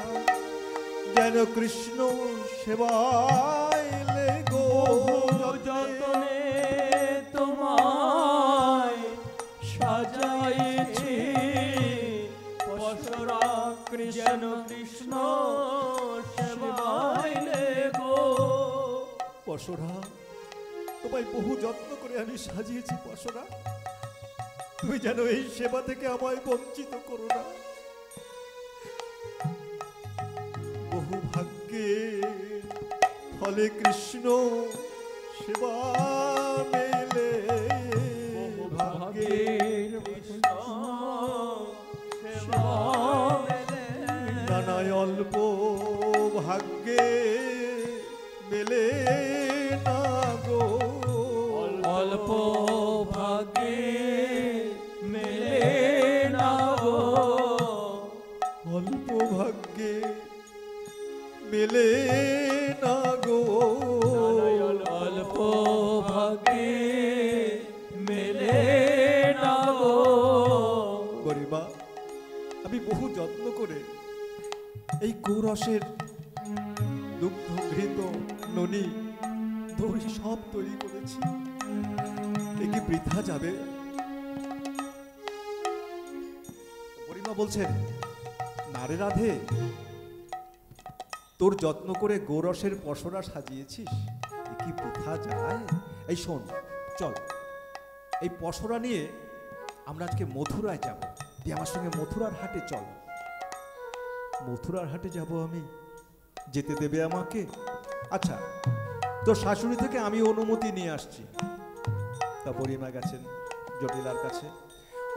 যেন কৃষ্ণ সেবাইলে গো। যতনে তোমায় সাজাইছি পসরা যেন কৃষ্ণ সেবাইলে গো। পসরা তোমায় বহু যত্ন করে আমি সাজিয়েছি পসরা, তুমি যেন এই সেবা থেকে আমায় বঞ্চিত করো না। বহু ভাগ্যে ফলে কৃষ্ণ সেবা মেলে, বহু ভাগ্যের কৃষ্ণ সেবা মেলে। নানায় অল্প ভাগ্যে মেলে না গো, অল্প ভাগ্যে মেলে না গো। অল্প ভাগ্যে মেলে না গো, অল্প ভাগ্যে মেলে না গো। গরিমা আমি বহু যত্ন করে এই গৌরসের দুগ্ধ ঘৃত ননি দই সব তৈরি করেছি, এ কি বৃথা যাবে? গরিমা বলছেন, না রে রাধে, তোর যত্ন করে গৌরসের পসরা সাজিয়েছিস, এ কি বৃথা যায়? এই শোন, চল এই পসরা নিয়ে আমরা আজকে মথুরায় যাব, তুই আমার সঙ্গে মথুরার হাটে চল। মথুরার হাটে যাব আমি, যেতে দেবে আমাকে? আচ্ছা, তোর শাশুড়ি থেকে আমি অনুমতি নিয়ে আসছি। তা বড়িমা গেছেন জটিলার কাছে।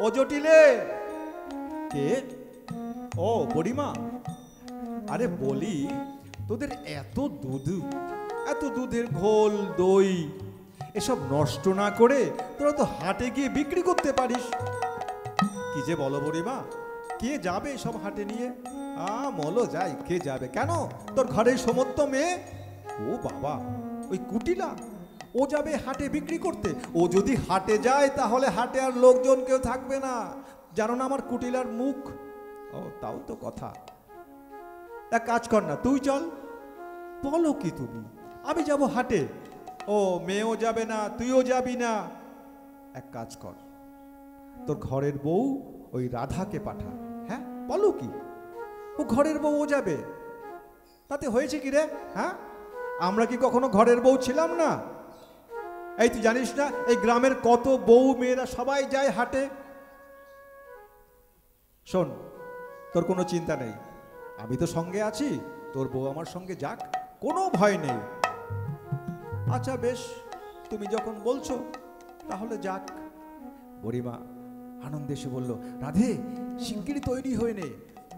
ও জটিলে, কে? ও বড়িমা, আরে বলি তোদের এত দুধের ঘোল দই এসব নষ্ট না করে তোরা তো হাটে গিয়ে বিক্রি করতে পারিস। কি যে বলো বড়িমা, কে যাবে সব হাটে নিয়ে? মলো যাই, কে যাবে? কেন, তোর ঘরের সমস্ত মেয়ে? ও বাবা, ওই কুটিলা ও যাবে হাটে বিক্রি করতে? ও যদি হাটে যায় তাহলে হাটে আর লোকজন কেউ থাকবে না, জানো না আমার কুটিলার মুখ। ও তাও তো কথা। এক কাজ কর না, তুই চল। বলো কি তুমি? আমি যাব হাটে? ও মেয়েও যাবে না, তুইও যাবি না। এক কাজ কর, তোর ঘরের বউ ওই রাধাকে পাঠা। হ্যাঁ বলো কি, ও ঘরের বউ, ও যাবে, তাতে হয়েছে কি রে? হ্যাঁ, আমরা কি কখনো ঘরের বউ ছিলাম না? এই তুই জানিস না এই গ্রামের কত বউ মেয়েরা সবাই যায় হাটে? শোন, তোর কোনো চিন্তা নেই, আমি তো সঙ্গে আছি, তোর বউ আমার সঙ্গে যাক, কোনো ভয় নেই। আচ্ছা বেশ, তুমি যখন বলছো তাহলে যাক। বুড়িমা আনন্দে এসে বলল, রাধে শিগগিরই তৈরি হয়ে নে,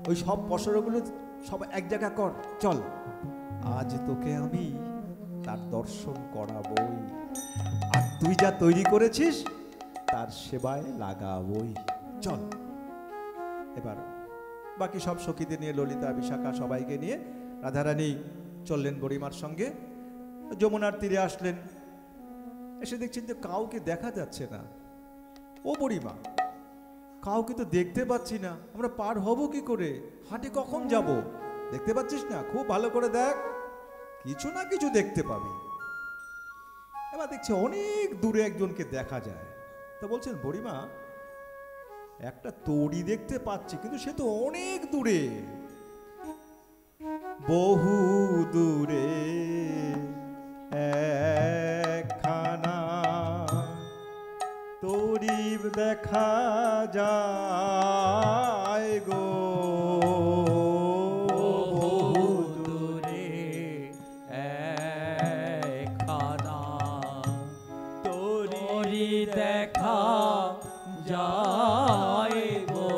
ওই সব পসরাগুলো সব এক জায়গা কর, চল আজ তোকে আমি তার দর্শন করাবই, আর তুই যা তৈরি করেছিস তার সেবায় লাগাবই, চল। এবার বাকি সব সখীদের নিয়ে, ললিতা বিশাখা সবাইকে নিয়ে রাধারানী চললেন বুড়িমার সঙ্গে। যমুনার তীরে আসলেন, এসে দেখছেন যে কাউকে দেখা যাচ্ছে না। ও বুড়িমা, কাউকে তো দেখতে পাচ্ছি না, আমরা পার হব কি করে, হাটে কখন যাব? দেখতে পাচ্ছিস না? খুব ভালো করে দেখ, কিছু না কিছু দেখতে পাবি। এবার দেখছি অনেক দূরে একজনকে দেখা যায়। তো বলছেন, বুড়িমা একটা তরি দেখতে পাচ্ছি, কিন্তু সে তো অনেক দূরে, বহু দূরে একখানা তরি দেখা যায় গো, বহু দূরে একখানা তরি দেখা যায় গো।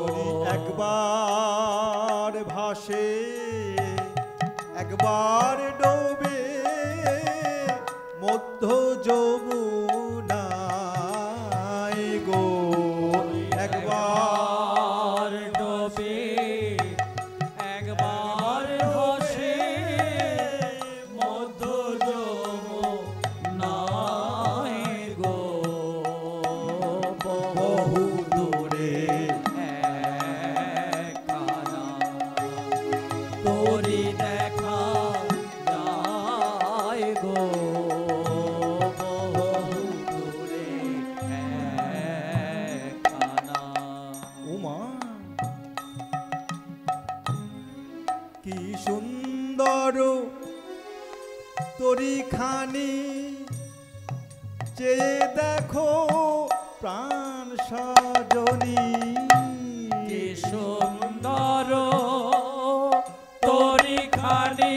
তরি একবার ভাসে একবার ডোবে মধ্য যমুনায় গো, একবার ডোবে একবার ভাসে মধ্য যমুনায় গো। বহু দূরে একখানা তরি দেখা যায় গো। বহু দূরে একখানা। উমা কি সুন্দর তরিখানি, চেয়ে দেখো প্রাণ সজনী, কি সুন্দর তরিখানি,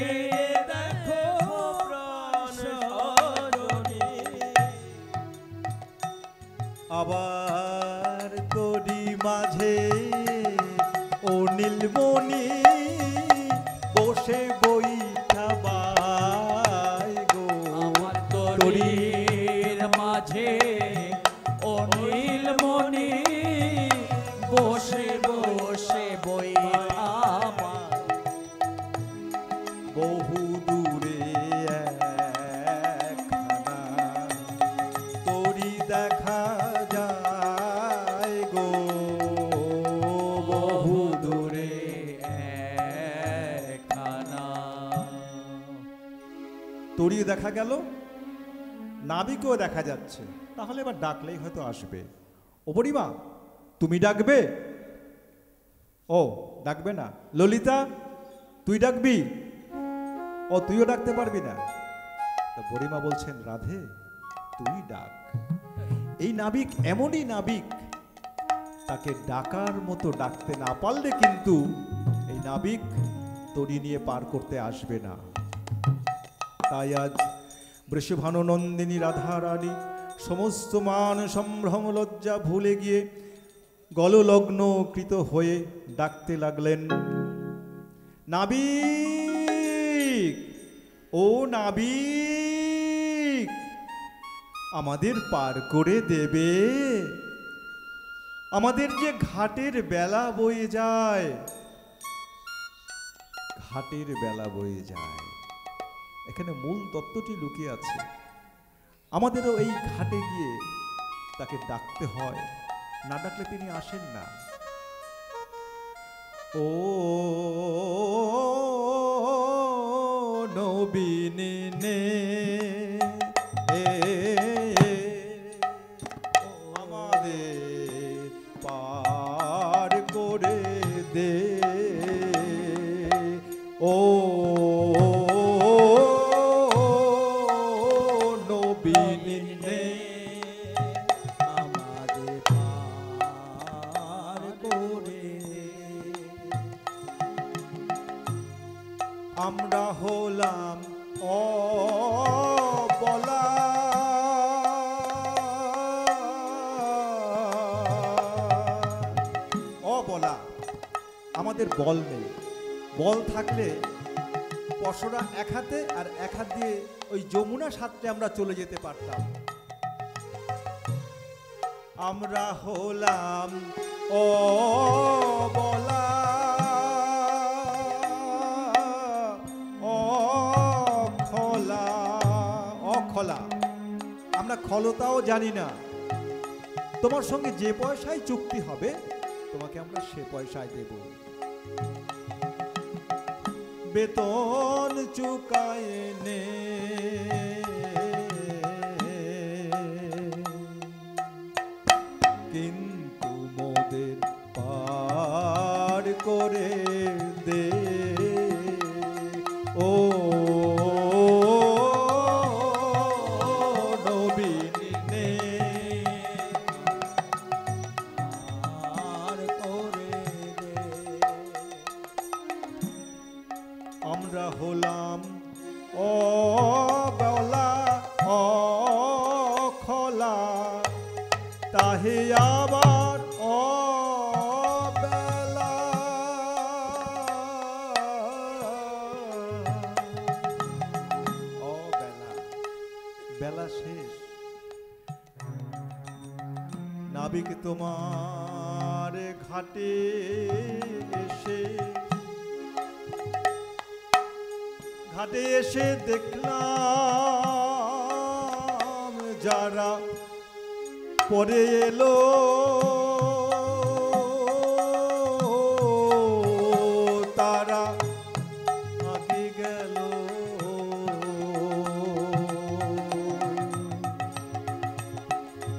চেয়ে দেখো প্রাণ সজনী। আবার তরি মাঝে ও নীলমণি বসে বইটা বাই গো, আমার তরির মাঝে ও নীলমণি বসে বসে বই আমার। বহু দূরে একখানা তরি দেখা যায় গো, বহু দূরে। একখানা তরি দেখা গেল, নাবিকও দেখা যাচ্ছে, তাহলে এবার ডাকলেই হয়তো আসবে। ও বুড়িমা, তুমি ডাকবে? ও ডাকবে না। ললিতা, তুই ডাকবি? ও তুইও ডাকতে পারবি না। তা বুড়িমা বলছেন, রাধে তুই ডাক। এই নাবিক এমনই নাবিক, তাকে ডাকার মতো ডাকতে না পারলে কিন্তু এই নাবিক তরি নিয়ে পার করতে আসবে না। তাই আজ বৃষভানু নন্দিনী রাধারানী সমস্ত মান সম্ভ্রম লজ্জা ভুলে গিয়ে গললগ্ন কৃত হয়ে ডাকতে লাগলেন, নাবিক, ও নাবিক, আমাদের পার করে দেবে? আমাদের যে ঘাটের বেলা বয়ে যায়, ঘাটের বেলা বয়ে যায়। এখানে মূল তত্ত্বটি লুকিয়ে আছে। আমাদেরও এই ঘাটে গিয়ে তাকে ডাকতে হয়, না ডাকলে তিনি আসেন না। ও নবীনে নে আমাদের পার করে দে, ও নবীনে আমাদের পার করে। আমরা হলাম অবলা, অবলা, আমাদের বল নেই। বল থাকলে পশরা এক হাতে আর এক হাত দিয়ে ওই যমুনা সাঁতরে আমরা চলে যেতে পারতাম। আমরা হলাম অবলা, অখলা, অখলা, আমরা খলতাও জানি না। তোমার সঙ্গে যে পয়সায় চুক্তি হবে তোমাকে আমরা সে পয়সায় দেব। বেতন চুকায় নে কিন্তু মোদের পার করে দে ও নবীনে আর করে দে। আমরা হলাম অবলা অখলা তাহে আবার অবেলা অবেলা বেলা শেষ। নাবিক তোমার ঘাটে এসে দেখলাম যারা পরে এলো তারা আগে গেল।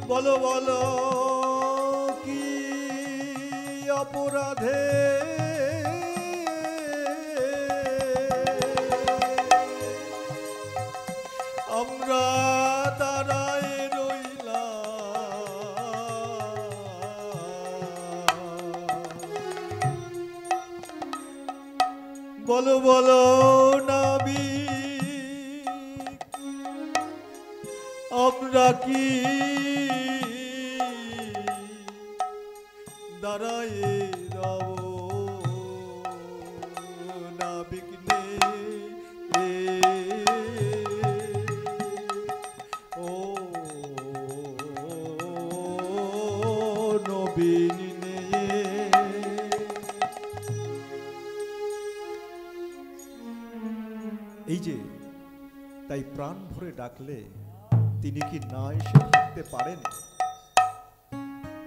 বলো বলো কি অপরাধে আমরা দাঁড়ায় রইলাম। বলো বলো নাবিক আমরা কি দাঁড়ায় রব নাবিক নে ও নবীন নে। এই যে তাই প্রাণ ভরে ডাকলে তিনি কি না এসে থাকতে পারেন?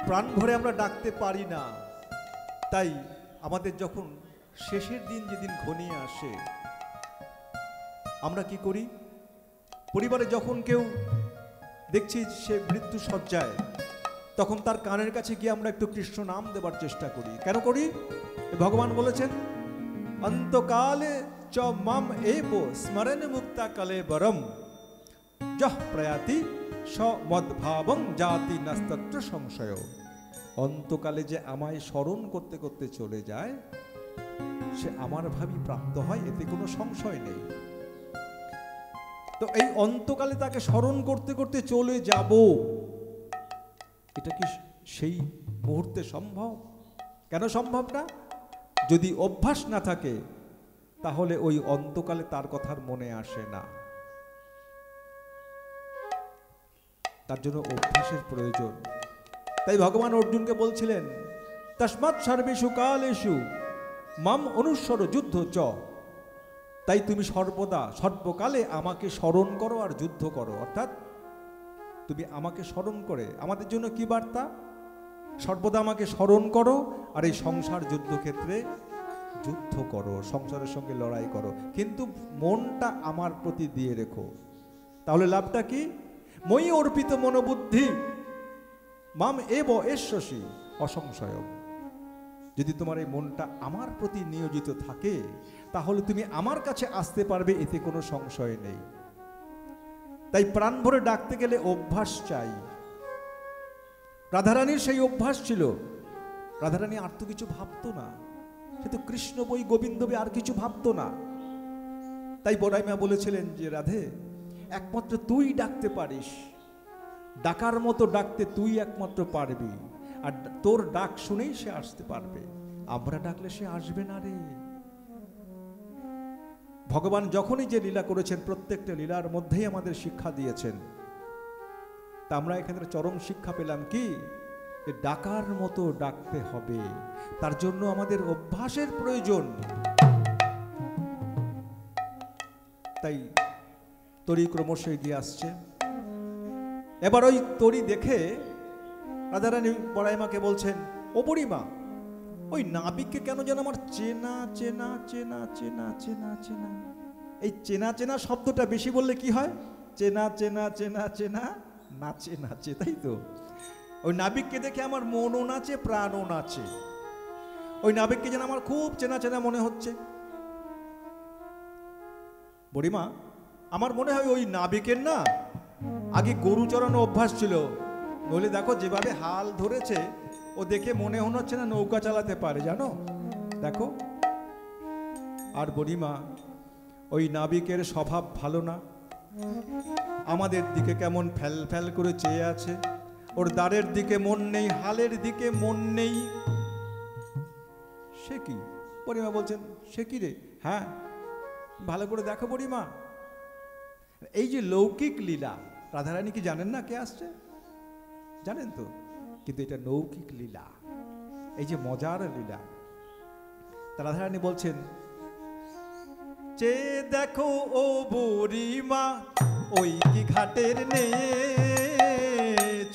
প্রাণ ভরে আমরা ডাকতে পারি না, তাই আমাদের যখন শেষের দিন যেদিন ঘনিয়ে আসে আমরা কি করি? পরিবারে যখন কেউ দেখছি সে মৃত্যু শয্যায়, তখন তার কানের কাছে গিয়ে আমরা একটু কৃষ্ণ নাম দেবার চেষ্টা করি। কেন করি? ভগবান বলেছেন অন্তকালে চ মাম এব স্মরণ মুক্তা কালে বরম যহ প্রয়াতি স মদ্ভাবং জাতি নাস্তত্র সংশয়। অন্তকালে যে আমায় স্মরণ করতে করতে চলে যায় সে আমার ভাবই প্রাপ্ত হয়, এতে কোনো সংশয় নেই। তো এই অন্তকালে তাকে স্মরণ করতে করতে চলে যাব, এটা কি সেই মুহূর্তে সম্ভব? কেন সম্ভব না? যদি অভ্যাস না থাকে তাহলে ওই অন্তকালে তার কথার মনে আসে না। তার জন্য অভ্যাসের প্রয়োজন। তাই ভগবান অর্জুনকে বলছিলেন তস্মাৎ সর্বেষু কালেষু মাম অনুসর যুদ্ধ চ। তাই তুমি সর্বদা সর্বকালে আমাকে স্মরণ করো আর যুদ্ধ করো। অর্থাৎ তুমি আমাকে স্মরণ করে, আমাদের জন্য কি বার্তা? সর্বদা আমাকে স্মরণ করো আর এই সংসার যুদ্ধক্ষেত্রে যুদ্ধ করো, সংসারের সঙ্গে লড়াই করো, কিন্তু মনটা আমার প্রতি দিয়ে রেখো। তাহলে লাভটা কি? মই অর্পিত মনোবুদ্ধি মাম এব এশ্বসী অসংশয়। যদি তোমার এই মনটা আমার প্রতি নিয়োজিত থাকে তাহলে তুমি আমার কাছে আসতে পারবে, এতে কোনো সংশয় নেই। তাই প্রাণ ভরে ডাকতে গেলে অভ্যাস চাই। রাধারানীর সেই অভ্যাস ছিল। রাধারানী আর তো কিছু ভাবতো না, সে তো কৃষ্ণ বই গোবিন্দ বই, আর কিছু ভাবতো না। তাই বড়াই মা বলেছিলেন যে রাধে একমাত্র তুই ডাকতে পারিস, ডাকার মতো ডাকতে তুই একমাত্র পারবি, আর তোর ডাক শুনেই সে আসতে পারবে, আমরা ডাকলে সে আসবে না রে। ভগবান যখনই যে লীলা করেছেন প্রত্যেকটা লীলার মধ্যেই আমাদের শিক্ষা দিয়েছেন। তা আমরা এখানে চরম শিক্ষা পেলাম কি? যে ডাকার মতো ডাকতে হবে, তার জন্য আমাদের অভ্যাসের প্রয়োজন। তাই তরি ক্রমশ এগিয়ে আসছে। এবার ওই তরি দেখে রাধারানী বড়াইমাকে বলছেন, ও বুড়িমা, ওই নাবিককে কেন যেন আমার চেনা চেনা চেনা চেনা চেনা চেনা, এই চেনা চেনা শব্দটা বেশি বললে কি হয়? চেনা চেনা চেনা চেনা নাচে নাচে, তাই তো? ওই নাবিককে দেখে আমার মনও নাচে, প্রাণও নাচে। ওই নাবিককে যেন আমার খুব চেনা চেনা মনে হচ্ছে। বুড়িমা, আমার মনে হয় ওই নাবিকের না আগে গরু চড়ানো অভ্যাস ছিল, নইলে দেখো যেভাবে হাল ধরেছে, ও দেখে মনে হচ্ছে না নৌকা চালাতে পারে, জানো, দেখো। আর বুড়িমা, ওই নাবিকের স্বভাব ভালো না, আমাদের দিকে কেমন ফ্যাল ফ্যাল করে চেয়ে আছে। ওর দ্বারের দিকে মন নেই, হালের দিকে মন নেই। সে কি? বুড়িমা বলছেন, সে কি রে? হ্যাঁ, ভালো করে দেখো বুড়িমা, এই যে লৌকিক লীলা, রাধারানী কি জানেন না কে আসছে? জানেন তো, কিন্তু এটা লৌকিক লীলা, এই যে মজার লীলা। তা রাধারানী বলছেন, চেয়ে দেখো ও বুড়িমা ওই কি ঘাটের নে,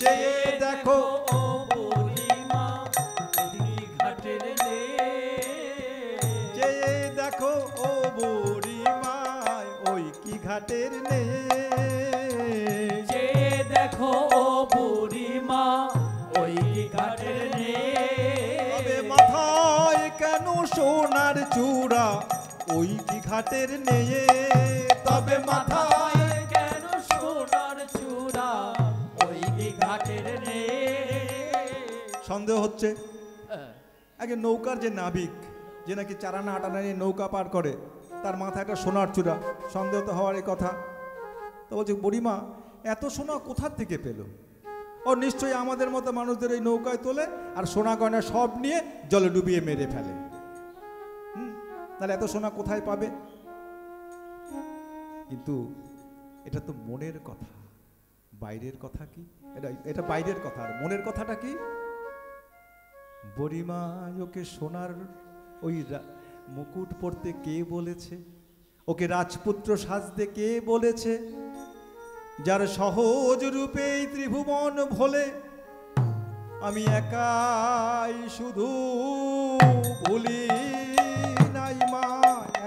চেয়ে দেখো ও বুড়িমা ওই কি ঘাটের নে, চেয়ে দেখো ও বুড়িমা ওই কি ঘাটের নে, চেয়ে দেখো ও বুড়িমা ওই কি ঘাটের নে। তবে মাথায় কেন সোনার চূড়া ওই কি ঘাটের নে, তবে মাথায় কেন সোনার চূড়া ওই কি ঘাটের নে। সন্দেহ হচ্ছে। আগে নৌকার যে নাবিক, যে নাকি চারানা আটানা নিয়ে নৌকা পার করে, তার মাথায় একটা সোনার চূড়া, সন্দেহ তো হওয়ারই কথা। তো বলছে, বুড়িমা এত সোনা কোথার থেকে পেল? ও নিশ্চয়ই আমাদের মতো মানুষদের এই নৌকায় তোলে আর সোনা গয়না সব নিয়ে জলে ডুবিয়ে মেরে ফেলে। তাহলে এত সোনা কোথায় পাবে? কিন্তু এটা তো মনের কথা, বাইরের কথা কি? এটা বাইরের কথা, আর মনের কথাটা কি? বুড়িমা ওকে সোনার ওই মুকুট পরতে কে বলেছে? ওকে রাজপুত্র সাজতে কে বলেছে? যার সহজ রূপে ত্রিভুবন ভোলে আমি একাই শুধু ভুলি নাই মা,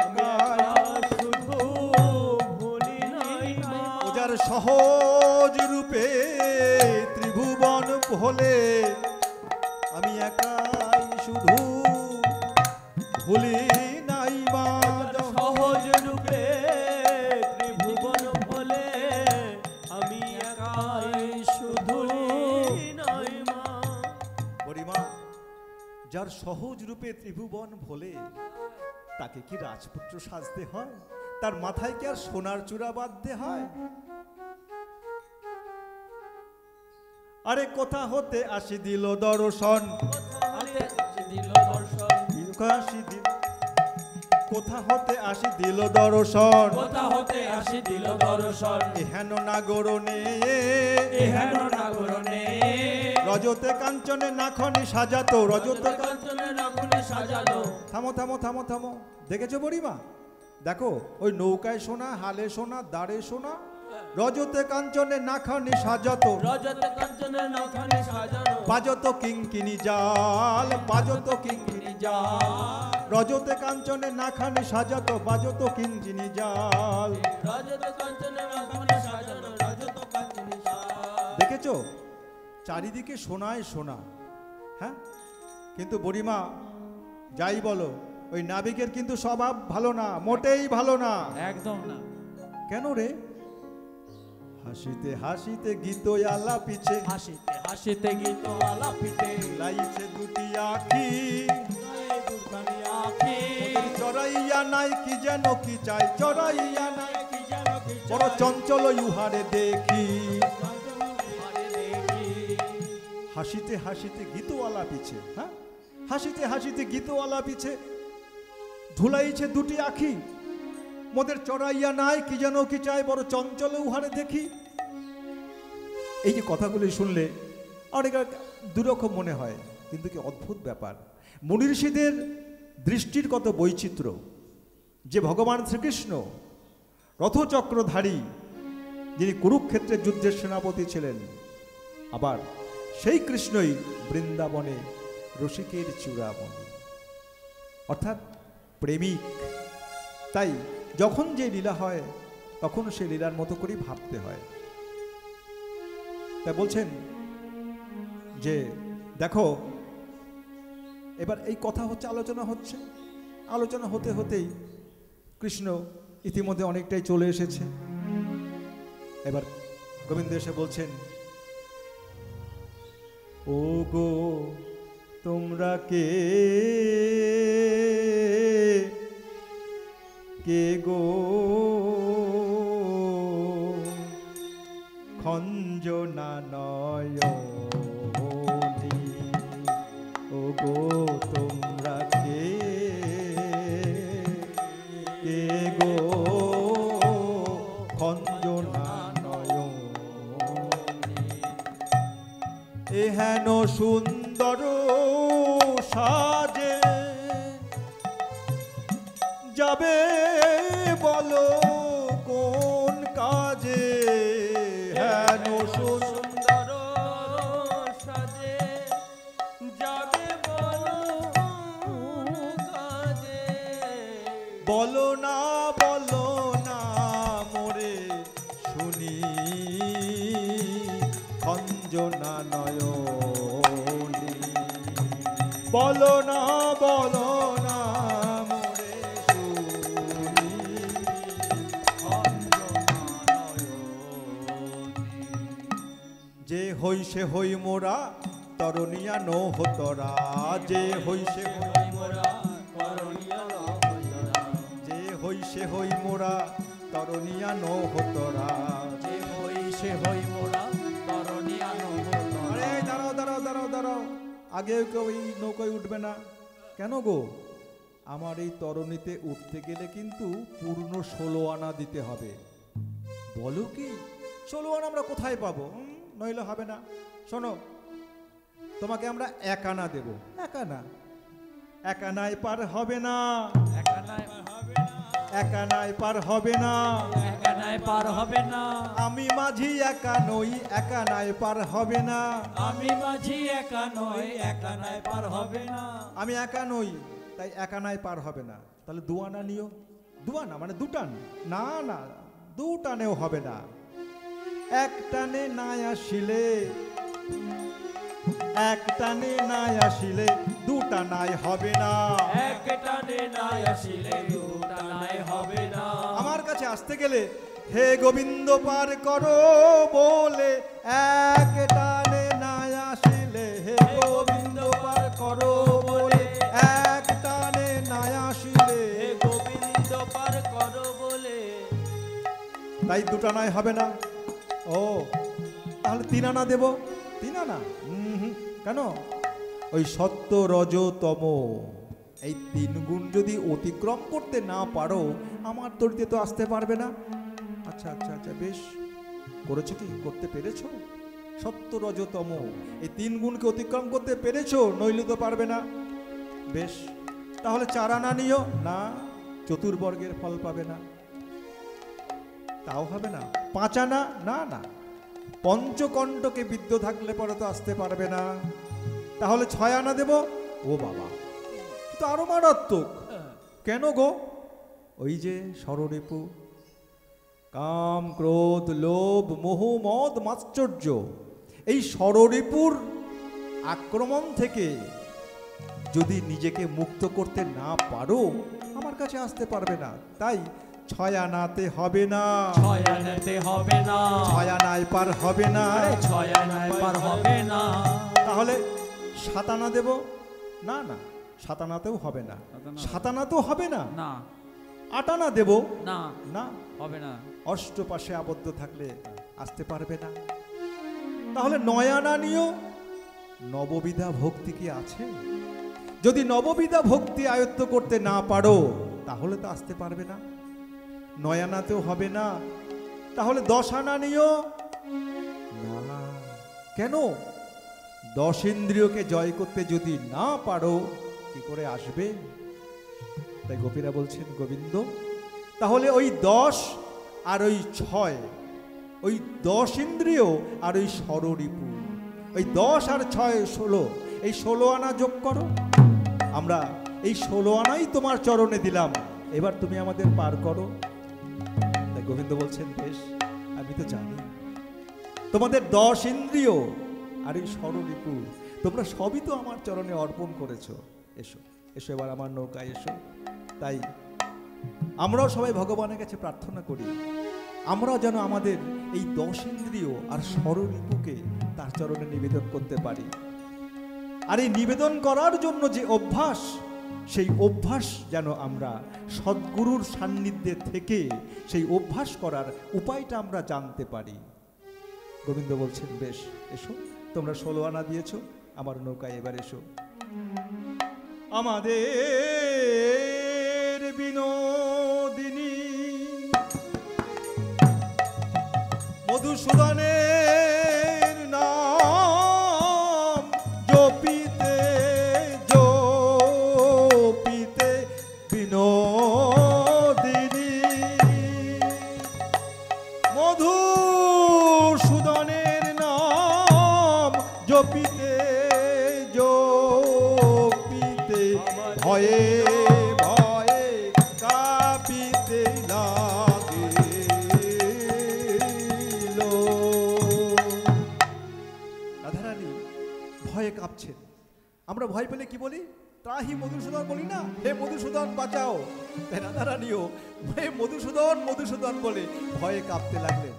একাই শুধু ভুলি নাই মা। ও যার সহজ রূপে ত্রিভুবন ভোলে আমি একাই শুধু ভুলি নাই মা। সহজ রূপে ত্রিভুবন ভোলে আমি একাই শুধু নাই মা। বুড়িমা, যার সহজ রূপে ত্রিভুবন ভোলে তাকে কি রাজপুত্র সাজতে হয়? তার মাথায় কি আর সোনার চূড়া বাঁধতে হয়? আরে কোথা হতে আসি দিল দর্শন, দিল দর্শন, কোথা হতে আসি দিল দর্শন, কোথা হতে আসি দিল দর্শন, এহেন নাগর নে, এহেন নাগরণে রজতে কাঞ্চনে নাখনি সাজাতো, রজতে কাঞ্চনে নাখনে সাজালো। থামো থামো থামো থামো, দেখেছো বুড়িমা? দেখো ওই নৌকায় সোনা, হালে সোনা, দাঁড়ে সোনা, রজতে কাঞ্চনে নাখানি সাজাতো, রজতে কাঞ্চনে নাখনে সাজানো, বাজত কিঙ্কিনি জাল, বাজত কিঙ্কিনি জাল, রজতে কাঞ্চনে নাখানি সাজাতো, বাজত কিঙ্কিনি জাল। রজতে কাঞ্চনে নাখনে সাজানো, রজত কাঞ্চনে সাজানো। দেখেছো চারিদিকে সোনায় সোনা, হ্যাঁ? কিন্তু বুড়িমা যাই বলো, ওই নাবিকের কিন্তু স্বভাব ভালো না, মোটেই ভালো না। একদম না। কেন রে? হাসিতে হাসিতে গীত আলাপিছে, হাসিতে হাসিতে গীত আলাপিতে লাইছে দুটি আখি, দুখানি আঁখি, ওদের চড়াইয়া নাই কি যেন কি চাই, চড়াইয়া নাই কি যেন কি বড় চঞ্চল ইউহারে দেখি। চাই দেখি। হাসিতে হাসিতে গীত আলাপিছে, হ্যাঁ, হাসিতে হাসিতে গীত আলাপিছে, ধুলাইছে দুটি আখি, মোদের চড়াইয়া নাই কি যেন কি চাই, বড় চঞ্চল উহারে দেখি। এই যে কথাগুলি শুনলে অনেক দুরকম মনে হয়, কিন্তু কি অদ্ভুত ব্যাপার। মুনি ঋষিদের দৃষ্টির কত বৈচিত্র্য, যে ভগবান শ্রীকৃষ্ণ রথচক্রধারী, যিনি কুরুক্ষেত্রের যুদ্ধের সেনাপতি ছিলেন, আবার সেই কৃষ্ণই বৃন্দাবনে রসিকের চূড়ামণি, অর্থাৎ প্রেমিক। তাই যখন যে লীলা হয় তখন সে লীলার মতো করে ভাবতে হয়। তাই বলছেন যে দেখো, এবার এই কথা হচ্ছে, আলোচনা হতে হতেই কৃষ্ণ ইতিমধ্যে অনেকটাই চলে এসেছে। এবার গোবিন্দ এসে বলছেন, ও গো তোমরা কে গো খঞ্জনা নয়নি, ও গো তোমরা কে গো খঞ্জনা নয়নি, এহেন সুন্দর সাজে যাবে বলো কোন কাজে, হেন সুন্দর সাজে যাবে বলো কোন কাজে, বলো না মোরে শুনি খঞ্জনা নয়নি, বলো না মোরে শুনি খঞ্জনা নয়নি, যে হই সে হই মোরা তরণিয়া নহতরা, যে হই সে হই মোরা করণীয় যে হই সে হই মোরা তরণিয়া নহতরা, যে হই সে হই মোরা করণীয় আরে দাঁড়াও, আগে কেউ এই নৌকায় উঠবে না কেন গো? আমার এই তরণীতে উঠতে গেলে কিন্তু পূর্ণ 16 আনা দিতে হবে। বলো কি 16 আনা আমরা কোথায় পাবো? নইলে হবে না। শোনো, তোমাকে আমরা 1 আনা দেব। 1 আনা, 1 আনায় পার হবে না, 1 আনায় পার হবে না, একানায় পার হবে না, আমি মাঝি একা নই, 1 আনায় পার হবে না, আমি মাঝি একা নই, একানায় পার হবে না, আমি একা নই, তাই 1 আনায় পার হবে না। তাহলে 2 আনা নিও। 2 আনা মানে 2 টান? না, 2 টানেও হবে না। 1 টানে না আসিলে, 1 টানে না আসিলে 2 টানায় হবে না, এক টানে নাই আসিলে 2 টানায় হবে না, আমার কাছে আসতে গেলে হে গোবিন্দ পার করো বলে 1 টানে না আসিলে, হে গোবিন্দ পার করো বলে 1 টানে না আসিলে, হে গোবিন্দ পার করো বলে, তাই 2 টানায় হবে না। ও তাহলে 3 আনা দেব। 3 আনা? কেন? ওই সত্য রজ তম এই 3 গুণ যদি অতিক্রম করতে না পারো আমার তরিতে তো আসতে পারবে না। আচ্ছা, বেশ, করেছো কি? করতে পেরেছো? সত্য রজ তম এই 3 গুণকে অতিক্রম করতে পেরেছো, নইলে তো পারবে না। বেশ, তাহলে 4 আনা নিও। না, চতুর্বর্গের ফল পাবে না, তাও হবে না। 5 আনা? না, পঞ্চকণ্ঠকে বিদ্ধ থাকলে পরে তো আসতে পারবে না। তাহলে 6 আনা দেব। ও বাবা, তো আরো মারাত্মক। কেন গো? ওই যে ষড়রিপু, কাম ক্রোধ লোভ মোহ মদ মাশ্চর্য, এই ষড়রিপুর আক্রমণ থেকে যদি নিজেকে মুক্ত করতে না পারো আমার কাছে আসতে পারবে না। তাই 6 আনাতে হবে না, 6 আনাতে হবে না, 6 আনায় পার হবে না, 6 আনায় পার হবে না, তাহলে 7 আনা দেব। না, 7 আনাতেও হবে না, 7 আনাতেও হবে না। 8 আনা দেব। না, হবে না, অষ্টপাশে আবদ্ধ থাকলে আসতে পারবে না। তাহলে 9 আনা নিও। নববিধা ভক্তি কি আছে? যদি নববিধা ভক্তি আয়ত্ত করতে না পারো তাহলে তো আসতে পারবে না। 9 আনাতেও হবে না, তাহলে 10 আনা নিও। না, কেন? 10 ইন্দ্রিয়কে জয় করতে যদি না পারো কি করে আসবে? তাই গোপীরা বলছেন, গোবিন্দ তাহলে ওই 10 আর ওই 6, ওই 10 ইন্দ্রিয় আর ওই ষড়রিপু, ওই 10 আর 6 16, এই 16 আনা যোগ করো। আমরা এই 16 আনাই তোমার চরণে দিলাম, এবার তুমি আমাদের পার করো। তাই গোবিন্দ বলছেন, বেশ, আমি তো জানি তোমাদের 10 ইন্দ্রিয় আর এই ষড়রিপু তোমরা সবই তো আমার চরণে অর্পণ করেছো। এসো এসো, এবার আমার নৌকায় এসো। তাই আমরাও সবাই ভগবানের কাছে প্রার্থনা করি, আমরাও যেন আমাদের এই 10 ইন্দ্রিয় আর ষড়রিপুকে তার চরণে নিবেদন করতে পারি। আর এই নিবেদন করার জন্য যে অভ্যাস, সেই অভ্যাস যেন আমরা সদ্গুরুর সান্নিধ্যে থেকে সেই অভ্যাস করার উপায়টা আমরা জানতে পারি। গোবিন্দ বলছেন, বেশ, এসো, তোমরা 16 আনা দিয়েছ, আমার নৌকায় এবার এসো। আমাদের বিনোদিনী মধুসূদনের নাম জপিতে জপিতে বিনোদিনী, মধুসূদনের নাম জপিতে জপিতে ভয়ে ভয়ে কাঁপিতে লাগিল। রাধারানী ভয়ে কাঁপছেন। আমরা ভয় পেলে কি বলি? ত্রাহি মধুসূদন বলি না, হে মধুসূদন বাঁচাও। তাই রাধারানীও হে মধুসূদন মধুসূদন বলে ভয়ে কাঁপতে লাগলেন।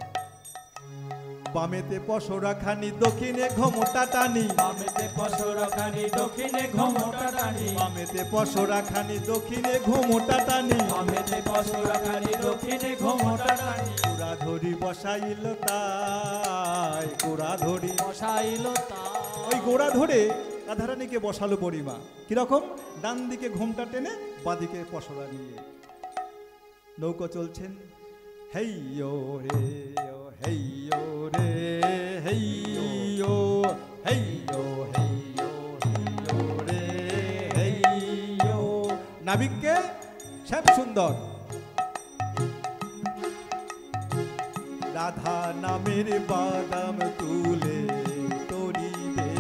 বামেতে পশরা খানি, দক্ষিণে ঘোমটা টানি, বামেতে পশরা খানি, দক্ষিণে ঘোমটা টানি, বামেতে পশরা খানি, দক্ষিণে ঘোমটা টানি, বামেতে পশরা খানি, দক্ষিণে ঘোমটা টানি। গোড়া ধরি বসাইল তাই, গোড়া ধরি বসাইল তা, ওই গোড়া ধরে রাধারানীকে বসালো বুড়িমা। কিরকম? ডান দিকে ঘোমটা টেনে, বাঁদিকে পশরা নিয়ে নৌকো চলছেন। হেইয়ো রে ও হেইয়ো রে, হেইয়ো হেইয়ো হেইয়ো হেইয়ো রে হেইয়ো। নাবিককে শ্যাম সুন্দর রাধা নামের বাদাম তুলে তরিবে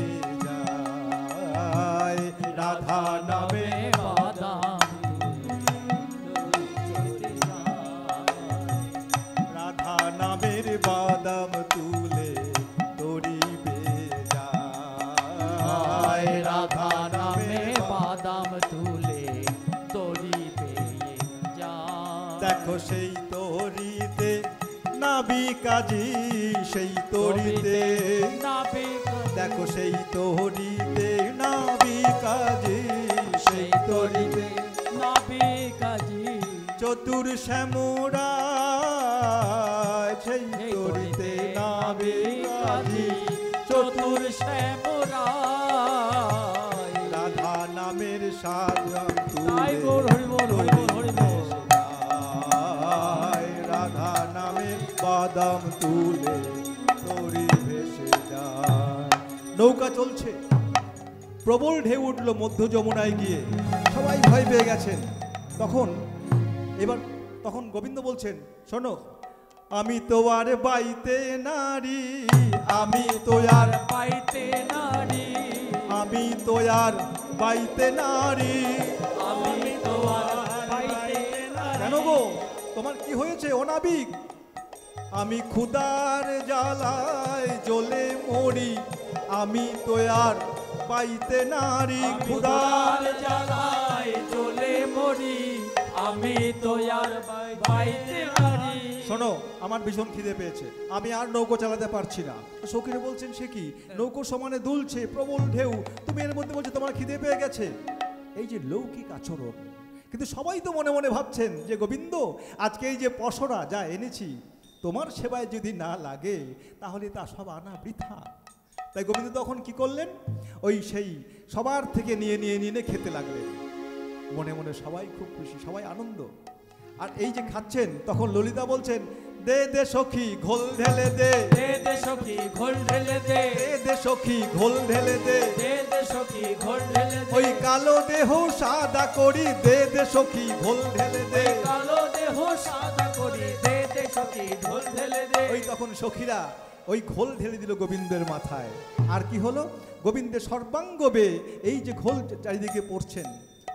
যায়, রাধা নামে বাদাম রাধা নামের বাদাম তুলে তরিবে যায়, রাধা নামে বাদাম তুলে তরিবে যায়। দেখো সেই তরিতে নাবিকাজি, সেই তরিতে দেখো সেই তরিতে নাবিকাজি, সেই তরিতে নাবিকাজি, চতুর শ্যামরা, সেই তরিতে নাবিকাজি, চতুর শ্যামরা। রাধা নামের সাগর তাই তুলে গৌর হরি বল, হরি বল, হরি বল। রাধা নামের বাদাম তুলে তরি ভেসে যায়। নৌকা চলছে, প্রবল ঢেউ উঠলো মধ্য যমুনায় গিয়ে, সবাই ভয় পেয়ে গেছেন। তখন গোবিন্দ বলছেন, শোনো, আমি তো আর বাইতে নারী, আমি তো আর পাইতে নারী, আমি তো আর বাইতে নারী, আমি তো আর পাইতে নারী। কেন গো, তোমার কি হয়েছে ও নাবিক? আমি ক্ষুধার জ্বালায় জ্বলে মরি, আমি তো আর পাইতে নারী, ক্ষুধার জ্বালায় জ্বলে মরি, আমি তো আর পাইতে নারী। শোনো, আমার ভীষণ খিদে পেয়েছে, আমি আর নৌকো চালাতে পারছি না। সখীরা বলছেন, সে কি, নৌকো সমানে দুলছে, প্রবল ঢেউ, তুমি এর মধ্যে বলছো তোমার খিদে পেয়ে গেছে। এই যে লৌকিক আচরণ। কিন্তু সবাই তো মনে মনে ভাবছেন যে গোবিন্দ, আজকে এই যে পশরা যা এনেছি, তোমার সেবায় যদি না লাগে তাহলে তা সব আনা বৃথা। তাই গোবিন্দ তখন কি করলেন, ওই সেই সবার থেকে নিয়ে নিয়ে নিয়ে খেতে লাগলেন। মনে মনে সবাই খুব খুশি, সবাই আনন্দ। আর এই যে খাচ্ছেন, তখন ললিতা বলছেন, দে দে সখী ঘোল ঢেলে দে, দে দে সখী ঘোল ঢেলে দে, দে দে সখী ঘোল ঢেলে দে, দে দে সখী ঘোল ঢেলে দে। ওই কালো দেহ সাদা করি, দে দে সখী ঘোল ঢেলে দে, কালো দেহ সাদা করি, দে দে সখী ঘোল ঢেলে দে। ওই তখন সখীরা ওই ঘোল ঢেলে দিল গোবিন্দের মাথায়। আর কি হলো, গোবিন্দের সর্বাঙ্গবে এই যে ঘোল চারিদিকে পড়ছেন,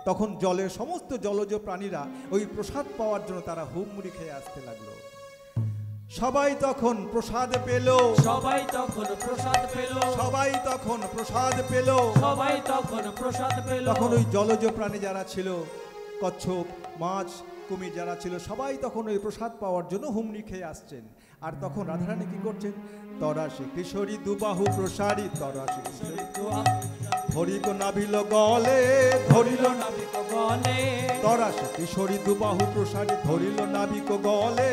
তখন জলের সমস্ত জলজ প্রাণীরা ওই প্রসাদ পাওয়ার জন্য তারা হুমড়ি খেয়ে আসতে লাগলো। সবাই তখন প্রসাদ পেল, সবাই তখন প্রসাদ পেল, সবাই তখন প্রসাদ পেল, সবাই তখন প্রসাদ পেল। তখন ওই জলজ প্রাণী যারা ছিল, কচ্ছপ, মাছ, কুমির যারা ছিল, সবাই তখন ওই প্রসাদ পাওয়ার জন্য হুমড়ি খেয়ে আসছেন। আর তখন রাধারানী কি করছেন, তরাসে কিশোরী দুবাহু প্রসারী, তরাসে কিশোরী ধরিল নাভিল গলে, ধরিল নাবিক গলে, তরাসে কিশোরী দুবাহু প্রসারী ধরিল নাবিক গলে,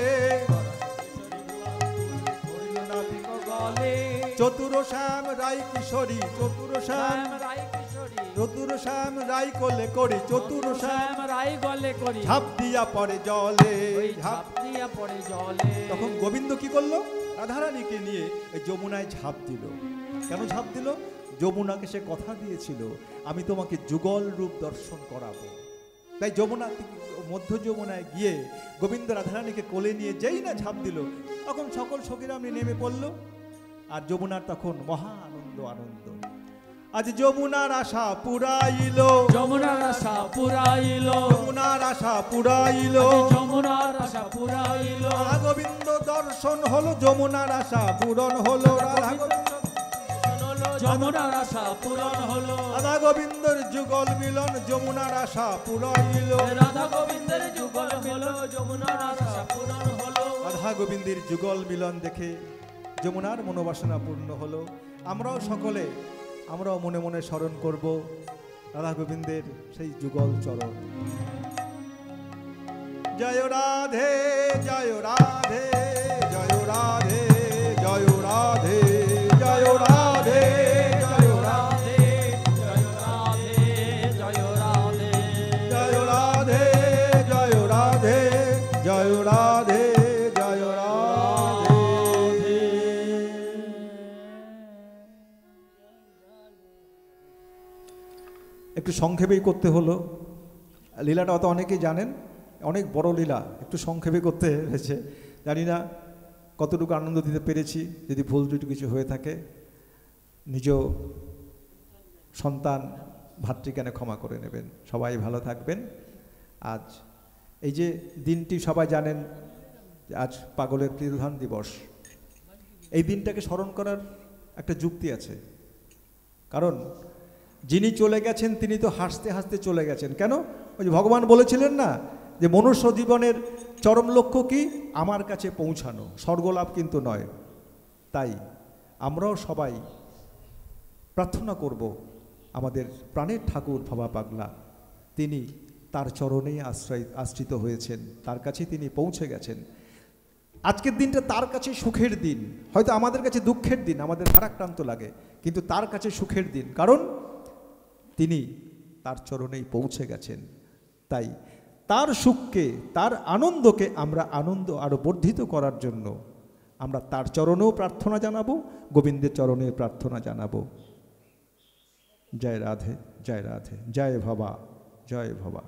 ধরিল নাবিক গলে। চতুর শ্যাম রায় কিশোরী, চতুর শ্যাম রায় কিশোরী, চতুর শ্যাম রায় কোলে করি, চতুর শ্যাম রায় গলে করি, ঝাঁপ দিয়া পড়ে জলে, ঝাঁপ দিয়া পড়ে জলে। তখন গোবিন্দ কি করলো, রাধারানীকে নিয়ে এই যমুনায় ঝাঁপ দিল। কেন ঝাঁপ দিল, যমুনাকে সে কথা দিয়েছিল আমি তোমাকে যুগল রূপ দর্শন করাবো। তাই যমুনা মধ্য যমুনায় গিয়ে গোবিন্দ রাধারানীকে কোলে নিয়ে যেই না ঝাঁপ দিল, তখন সকল সখীরা নেমে পড়ল। আর যমুনার তখন মহা আনন্দ আনন্দ। আজ যমুনার আশা পুরাইল, যমুনার আশা পুরাইল, যমুনার আশা পুরাইল, যমুনার আশা পুরাইল। রাধা গোবিন্দ দর্শন হলো, যমুনার আশা পূরণ হলো, রাধা গোবিন্দ যমুনার আশা পূরণ হলো, রাধা গোবিন্দের যুগল মিলন, যমুনার আশা পুরাইল, রাধা গোবিন্দের যুগল হলো, যমুনার আশা পূরণ হলো। রাধা গোবিন্দের যুগল মিলন দেখে যমুনার মনোবাসনা পূর্ণ হলো। আমরাও সকলে আমরাও মনে মনে স্মরণ করব রাধা গোবিন্দের সেই যুগল চরণ। জয় রাধে, জয় রাধে, জয় রাধে, জয় রাধে, জয় রাধে, জয় রাধে, জয় রাধে, জয় রাধে, জয় রাধে, জয় রাধে, জয় রাধে, জয় রাধে। একটু সংক্ষেপেই করতে হলো, লীলাটা অত অনেকেই জানেন, অনেক বড় লীলা, একটু সংক্ষেপে করতে হয়েছে। জানি না কতটুকু আনন্দ দিতে পেরেছি, যদি ভুল ত্রুটি কিছু হয়ে থাকে নিজ সন্তান ভাতৃজ্ঞানে ক্ষমা করে নেবেন। সবাই ভালো থাকবেন। আজ এই যে দিনটি সবাই জানেন, আজ পাগলের তিরোধান দিবস। এই দিনটাকে স্মরণ করার একটা যুক্তি আছে, কারণ যিনি চলে গেছেন তিনি তো হাসতে হাসতে চলে গেছেন। কেন, ওই যে ভগবান বলেছিলেন না যে মনুষ্য জীবনের চরম লক্ষ্য কি, আমার কাছে পৌঁছানো, স্বর্গলাভ কিন্তু নয়। তাই আমরাও সবাই প্রার্থনা করব আমাদের প্রাণের ঠাকুর ভবা পাগলা, তিনি তার চরণেই আশ্রিত হয়েছেন, তার কাছে তিনি পৌঁছে গেছেন। আজকের দিনটা তার কাছে সুখের দিন, হয়তো আমাদের কাছে দুঃখের দিন, আমাদের ভারাক্রান্ত লাগে, কিন্তু তার কাছে সুখের দিন, কারণ তিনি তার চরণেই পৌঁছে গেছেন। তাই তার সুখকে, তার আনন্দকে আমরা আনন্দ আরো বর্ধিত করার জন্য আমরা তার চরণেও প্রার্থনা জানাবো, গোবিন্দের চরণে প্রার্থনা জানাবো। জয় রাধে, জয় রাধে, জয় ভবা, জয় ভবা।